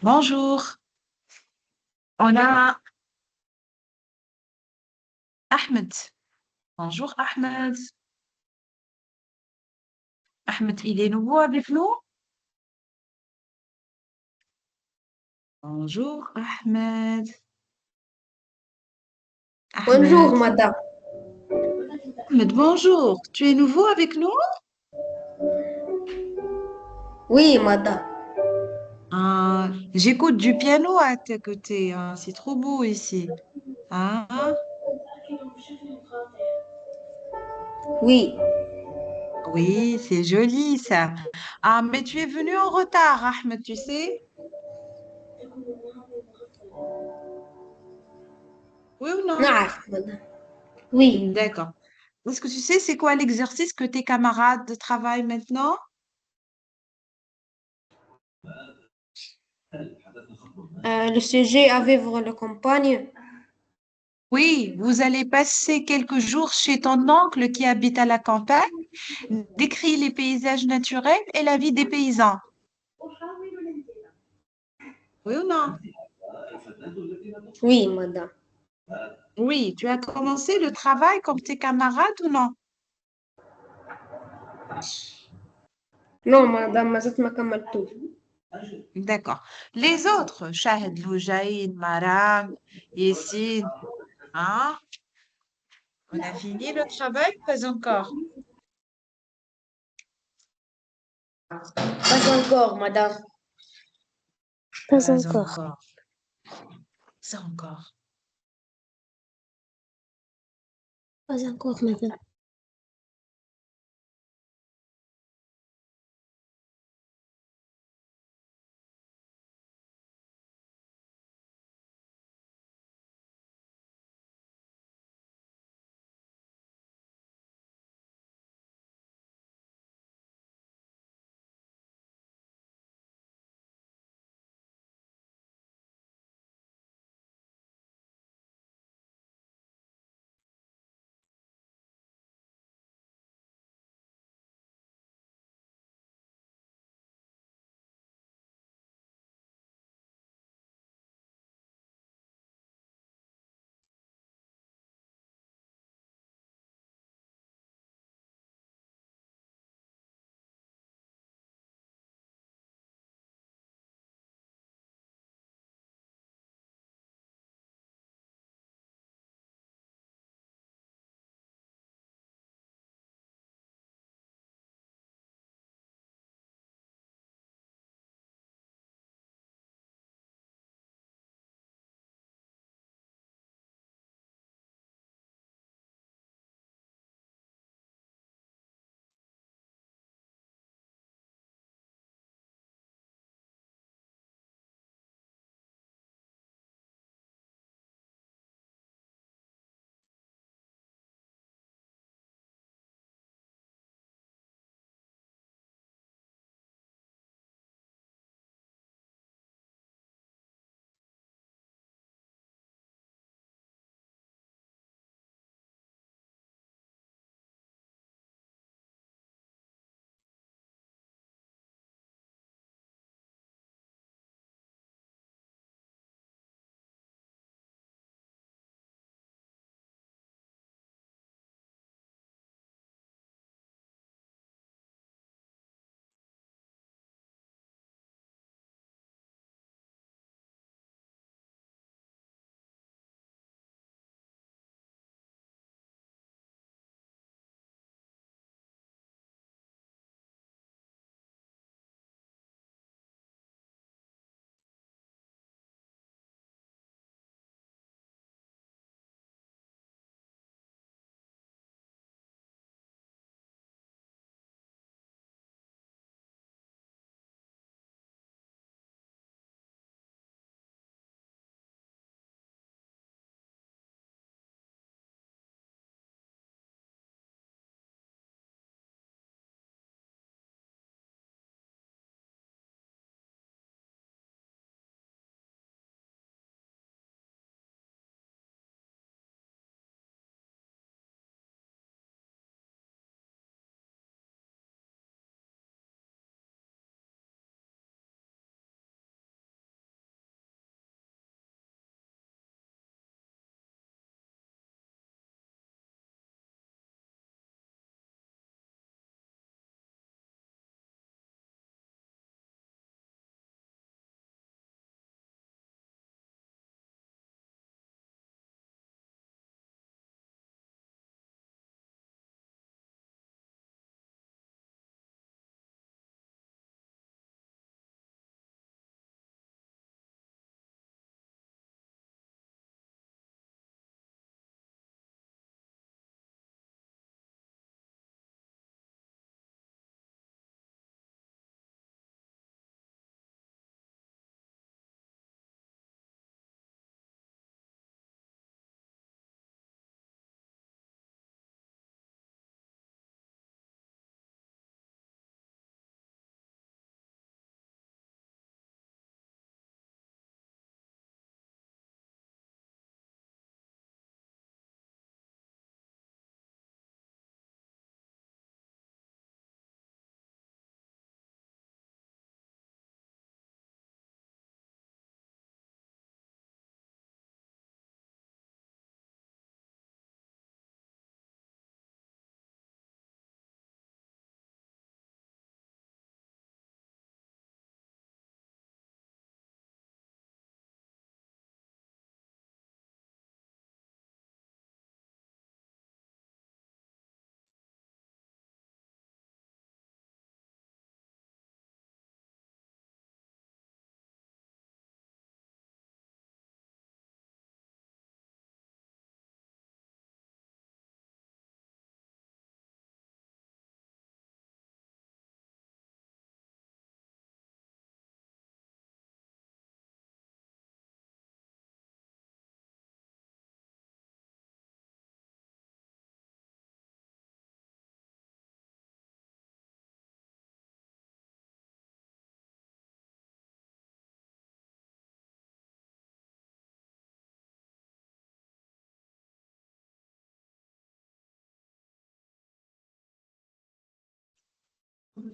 Bonjour. On a Ahmed. Bonjour Ahmed. Ahmed, il est nouveau avec nous? Bonjour Ahmed. Bonjour, Ahmed. madame. Ahmed, bonjour. Tu es nouveau avec nous? Oui, madame. J'écoute du piano à tes côtés, hein. C'est trop beau ici. Ah, Oui. oui, c'est joli ça. Ah, mais tu es venu en retard, Ahmed, tu sais? Oui ou non? نعرف madame. Oui. D'accord. Est-ce que tu sais c'est quoi l'exercice que tes camarades travaillent maintenant? Le sujet à vivre le campagne. Oui, vous allez passer quelques jours chez ton oncle qui habite à la campagne, décrit les paysages naturels et la vie des paysans. Oui ou non? Oui, madame. Oui, tu as commencé le travail comme tes camarades ou non? Non, madame, ما زلت ما كملتوش. D'accord. Les autres, Shahid Loujaïd, Maram, Yessine, hein? On a fini le travail? Pas encore. Pas encore, madame. Pas Pas encore. encore. Ça encore. Pas encore, madame.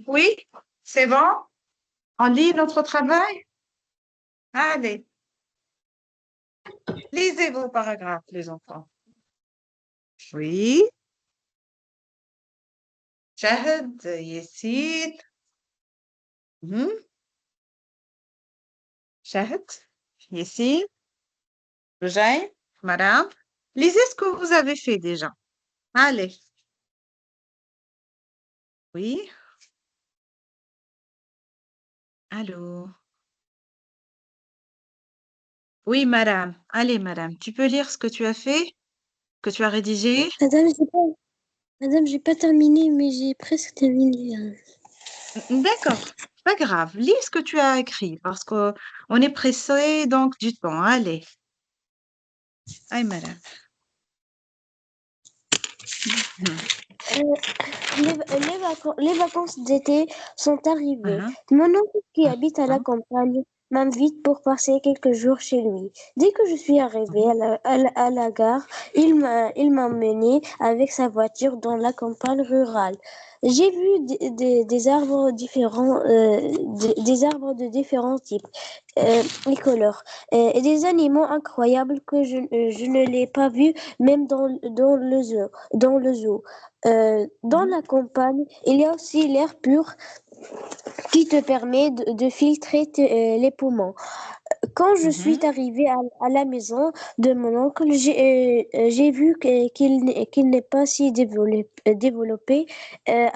Oui, c'est bon? On lit notre travail? Allez, lisez vos paragraphes, les enfants. Oui, شهد ياسين. Mhm. شهد ياسين Rojaï, madame. Lisez ce que vous avez fait déjà. Allez. Oui, allô. Oui, madame. Allez, madame. Tu peux lire ce que tu as fait, que tu as rédigé? Madame, j'ai pas terminé, mais j'ai presque terminé, hein. D'accord. Pas grave. Lis ce que tu as écrit parce que on est pressé donc du temps. Allez. Allez, madame. Mhm. Euh, les vacances d'été sont arrivées. Voilà. Mon oncle qui Mhm. habite à la campagne m'invite pour passer quelques jours chez lui. Dès que je suis arrivée Mhm. à la gare, il m'a emmenée avec sa voiture dans la campagne rurale. J'ai vu des arbres différents, des arbres de différents types et couleurs, et des animaux incroyables que je ne l'ai pas vu même dans le zoo. Dans Mhm. la campagne, il y a aussi l'air pur qui te permet de filtrer les poumons. Quand je suis Mhm. arrivée à la maison de mon oncle, j'ai vu qu'il n'est pas si développé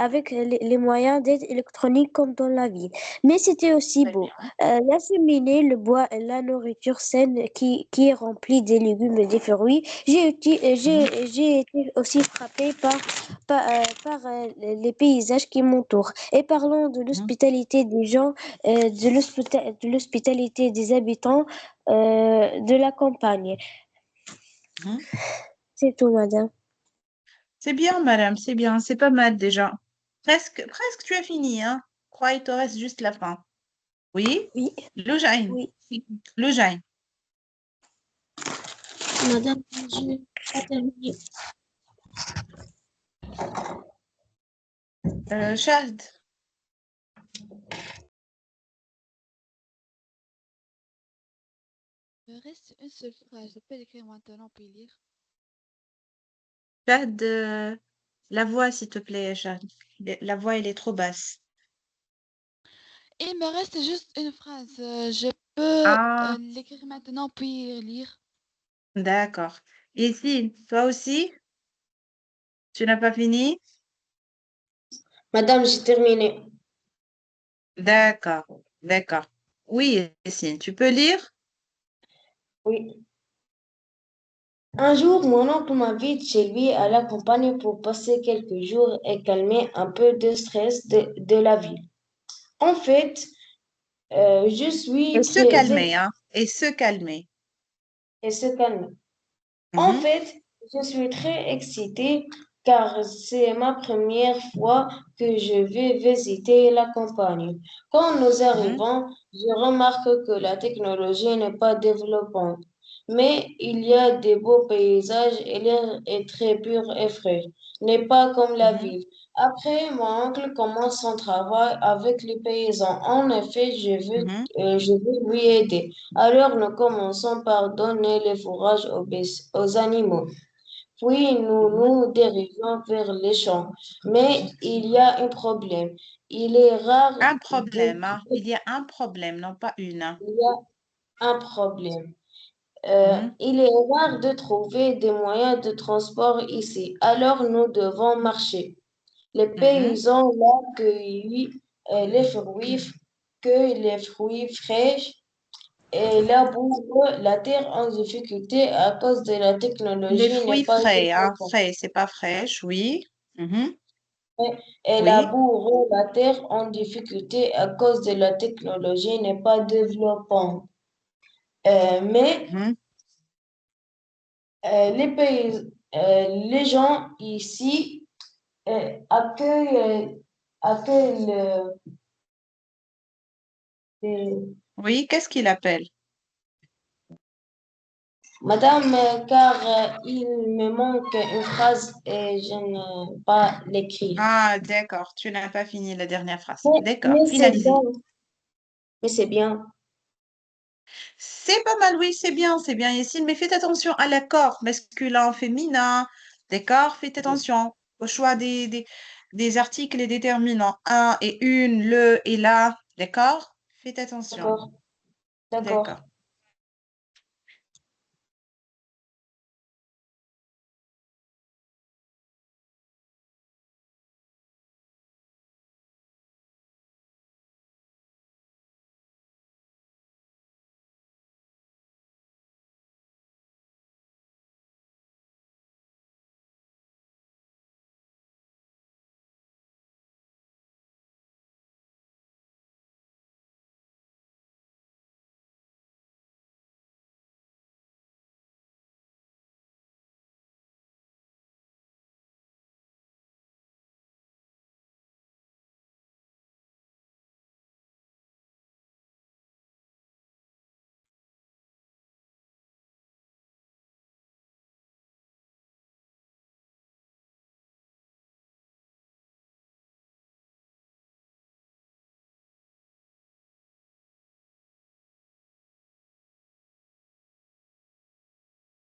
avec les moyens d'aide électronique comme dans la ville. Mais c'était aussi Très beau. bien. La cheminée, le bois, et la nourriture saine qui est remplie des légumes et des fruits. Mhm. J'ai été aussi frappée par les paysages qui m'entourent. Et parlant de Mhm. l'hospitalité des gens, de l'hospitalité des habitants de la campagne. Mhm. C'est tout, madame. C'est bien, madame. C'est bien. C'est pas mal déjà. Presque, tu as fini, hein? Crois, il te reste juste la fin. Oui? Oui, Le Jain. oui. Le Jain. Madame, je n'ai pas terminé. Shahd. Il me reste une seule phrase. Je peux l'écrire maintenant puis lire. Shahd, la voix, s'il te plaît, Shahd. La voix, elle est trop basse. Il me reste juste une phrase. Je peux Ah, l'écrire maintenant puis lire. d'accord. Ici, toi aussi, tu n'as pas fini? Madame, j'ai terminé. D'accord, d'accord. Oui, ici, tu peux lire? Oui. Un jour, mon oncle m'invite chez lui à la campagne pour passer quelques jours et calmer un peu de stress de la ville. En fait, je Et suis se très calmer, hein? Et se calmer. et se calmer. En Mhm, fait, je suis très excitée car c'est ma première fois que je vais visiter la campagne. Quand nous mhm, arrivons, je remarque que la technologie n'est pas développante, mais il y a des beaux paysages et l'air est très pur et frais, n'est pas comme la mhm, ville. Après, mon oncle commence son travail avec les paysans. En effet, mhm, je veux lui aider. Alors, nous commençons par donner les fourrages aux animaux. Puis, nous mhm. nous dirigeons vers les champs. Mais il y a un problème. Il est rare Un de, problème, hein? Il y a un problème, non pas une, hein. il y a un problème. Mhm, Il est rare de trouver des moyens de transport ici. Alors, nous devons marcher. Les mhm, paysans là cueillent les fruits, cueillent les fruits frais et labourent la terre en difficulté à cause de la Les technologie n'est fruits pas frais, hein? développée. Frais, c'est pas fraîche, oui. Mhm, Et oui. labourent la terre en difficulté à cause de la technologie n'est pas développante. Mais Mhm. les gens ici accueillent les- Oui, qu'est-ce qu'il appelle? Madame, car il me manque une phrase et je ne peux pas l'écrire. Ah, d'accord. Tu n'as pas fini la dernière phrase. Mais, D'accord. mais c'est Finalisé. bien, mais c'est bien. C'est pas mal, oui, c'est bien, Yacine. Mais faites attention à l'accord masculin, féminin. D'accord? Faites attention au choix des articles et déterminants. Un et une, le et la. D'accord? Faites attention. D'accord, d'accord. D'accord.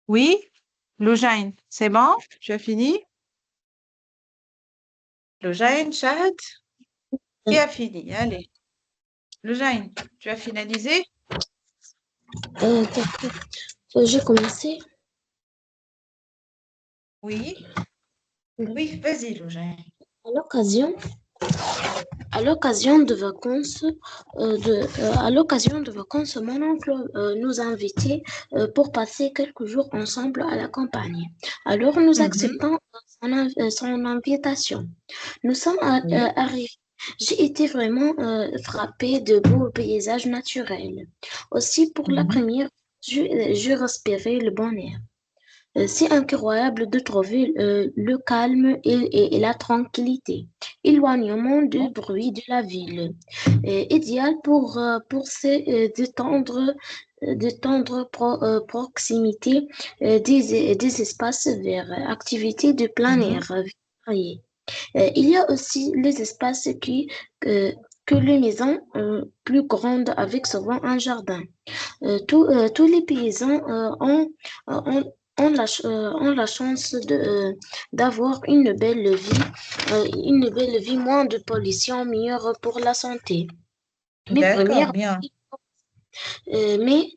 Oui, Loujain, c'est bon? Tu as fini? Loujain, Chad, qui a fini? Allez. Loujain, tu as finalisé? D'accord. J'ai commencé. Oui. Oui, vas-y, Loujain. À l'occasion, à l'occasion de vacances, à l'occasion de vacances, mon oncle nous a invités pour passer quelques jours ensemble à la campagne. Alors nous Mhm. acceptons son invitation. Nous sommes Oui. arrivés. J'ai été vraiment frappée de beaux paysages naturels. Aussi, pour la Mhm. première, je respirais le bon air. C'est incroyable de trouver le calme et la tranquillité, éloignement du bruit de la ville, idéal pour se détendre proximité des espaces verts, activités de plein Mhm. air variées. Il y a aussi les espaces euh, que les maisons plus grandes avec souvent un jardin. Tous les paysans ont la chance d'avoir une belle vie, moins de pollution, meilleure pour la santé. Mais D'accord, première, bien. mais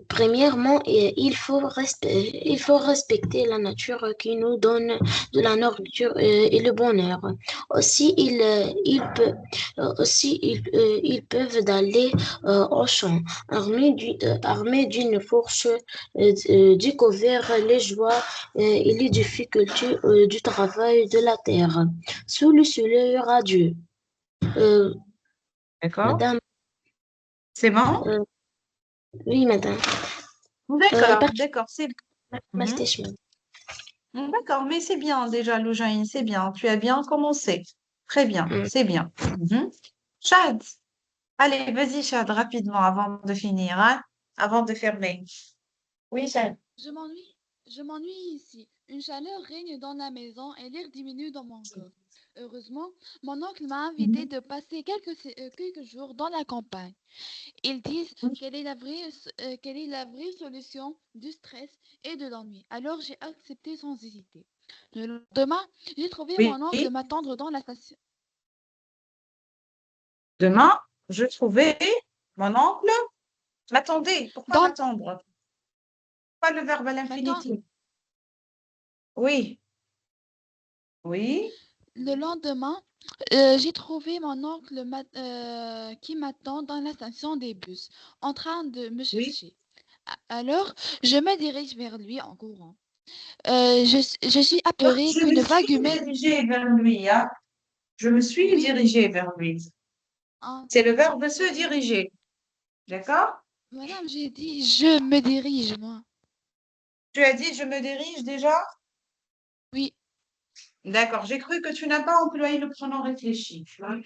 premièrement, il faut respecter la nature qui nous donne de la nourriture et le bonheur. Aussi, ils peuvent aller au champ, armés d'une fourche, découvrir les joies et les difficultés du travail de la terre, sous le soleil radieux. Euh, D'accord. madame, C'est bon? euh, oui, madame. D'accord, Par- d'accord, c'est Mhm. PlayStation. D'accord, mais c'est bien déjà, Loujain, c'est bien. Tu as bien commencé. Très bien, Mm. c'est bien. Mhm. Chad, allez, vas-y, Chad, rapidement, avant de finir, hein, avant de fermer. Oui, Chad. Je m'ennuie. Je m'ennuie ici. Une chaleur règne dans la maison et l'air diminue dans mon corps. Heureusement, mon oncle m'a invité Mhm. de passer quelques jours dans la campagne. Ils disent quelle est la vraie solution du stress et de l'ennui. Alors j'ai accepté sans hésiter. Le lendemain, j'ai trouvé Oui. mon oncle m'attendre dans la station. Demain, je trouvais mon oncle. M'attendez, pourquoi Dans m'attendre? Pas le verbe à m'attend- l'infinitif. Oui, oui, Le lendemain, j'ai trouvé mon oncle qui m'attend dans la station des bus, en train de me oui. chercher. Alors, je me dirige vers lui en courant. Je suis apeurée Je me qu'une suis vague humaine. dirigée vers lui, hein. Je me suis Oui, oui. dirigée vers lui. Ah, C'est le verbe je- se diriger. D'accord? Madame, j'ai dit je me dirige, moi. Tu as dit je me dirige déjà? Oui, D'accord. J'ai cru que tu n'as pas employé le pronom réfléchi. Tu vois.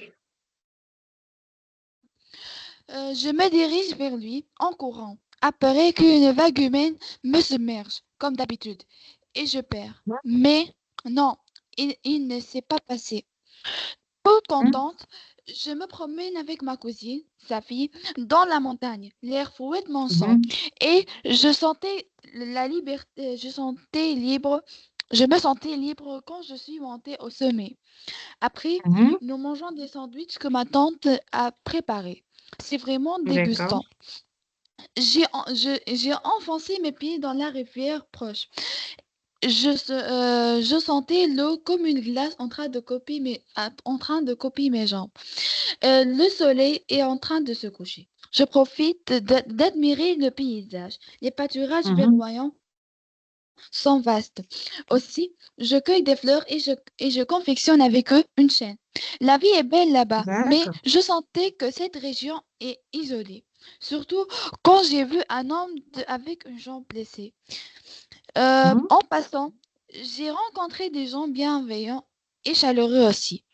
je me dirige vers lui en courant. apparaît qu'une vague humaine me submerge, comme d'habitude, et je perds. Mais non, il ne s'est pas passé. Toute Mhm, contente, je me promène avec ma cousine, sa fille, dans la montagne. L'air fouette mon sang mhm, et je sentais la liberté, je me sentais libre quand je suis montée au sommet. Après, mhm. nous mangeons des sandwichs que ma tante a préparés. C'est vraiment D'accord. dégustant. J'ai enfoncé mes pieds dans la rivière proche. Je sentais l'eau comme une glace en train de copier mes jambes. Le soleil est en train de se coucher. Je profite d'admirer le paysage. Les pâturages Mhm. verdoyants sont vastes. Aussi, je cueille des fleurs et je confectionne avec eux une chaîne. La vie est belle là-bas, mais D'accord. je sentais que cette région est isolée. Surtout quand j'ai vu un homme avec une jambe blessée. Mhm, En passant, j'ai rencontré des gens bienveillants et chaleureux aussi.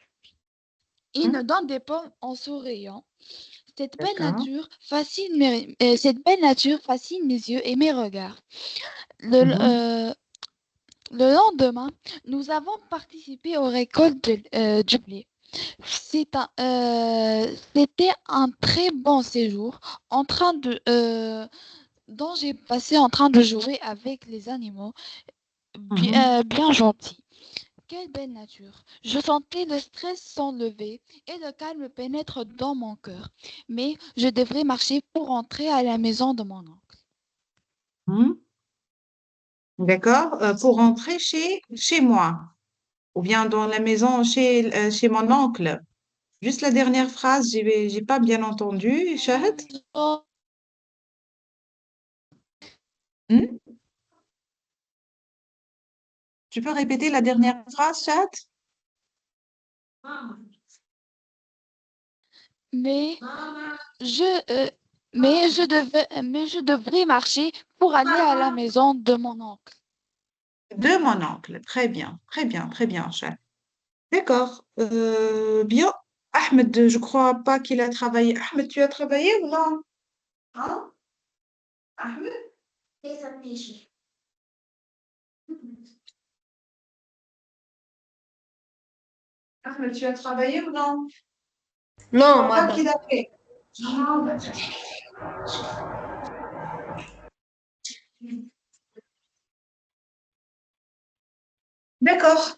Ils mhm. me donnent des pommes en souriant. D'accord. Cette belle nature fascine mes yeux et mes regards. Le, Mhm, euh, le lendemain, nous avons participé aux récoltes du blé. C'était un très bon séjour dont j'ai passé en train de jouer avec les animaux mhm. bien gentils. Quelle belle nature. Je sentais le stress s'enlever et le calme pénètre dans mon cœur. Mais je devrais marcher pour rentrer à la maison de mon oncle. Mhm. D'accord. Pour rentrer chez moi ou bien dans la maison chez mon oncle. Juste la dernière phrase, j'ai pas bien entendu. Shahad? Oh, Hmm. Tu peux répéter la dernière phrase, Shahad? mais je, euh, mais je devrais marcher pour aller à la maison de mon oncle. De mon oncle. Très bien, très bien, très bien, Shahad. D'accord. Bien. Ahmed, je crois pas qu'il a travaillé. Ahmed, tu as travaillé ou non? Hein? Ahmed? Ahmed, tu as travaillé ou non? Je Non, crois pas madame. qu'il a fait. D'accord.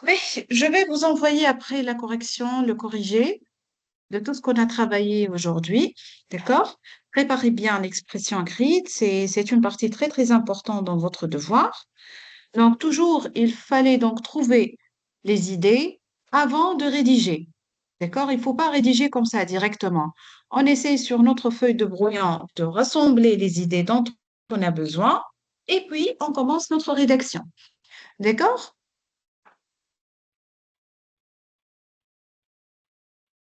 Mais je vais vous envoyer après la correction, le corrigé de tout ce qu'on a travaillé aujourd'hui. D'accord? Préparez bien l'expression écrite. C'est une partie très, très importante dans votre devoir. Donc, toujours, il fallait donc trouver les idées avant de rédiger. D'accord? Il ne faut pas rédiger comme ça directement. On essaie sur notre feuille de brouillon de rassembler les idées dont on a besoin et puis on commence notre rédaction. D'accord?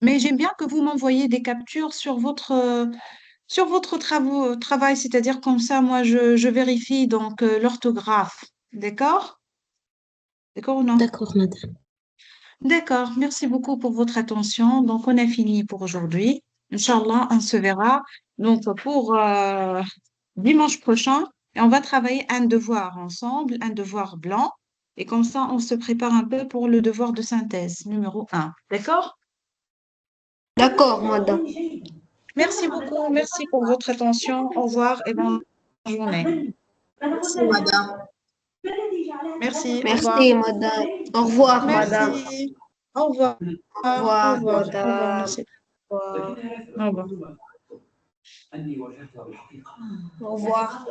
Mais j'aime bien que vous m'envoyiez des captures sur votre travail, c'est-à-dire comme ça, moi, je vérifie donc l'orthographe. D'accord? D'accord ou non? D'accord, madame. D'accord, merci beaucoup pour votre attention. Donc, on a fini pour aujourd'hui. Inch'Allah, on se verra donc pour dimanche prochain et on va travailler un devoir ensemble, un devoir blanc. Et comme ça, on se prépare un peu pour le devoir de synthèse numéro un. D'accord? D'accord, madame. Merci beaucoup, merci pour votre attention. Au revoir et bonne journée. Merci, madame. Merci, au revoir. Merci, madame. Au revoir, madame. Merci. Au revoir. Au Au revoir, revoir. Au revoir. madame. Merci. Au revoir. Au revoir. Au revoir.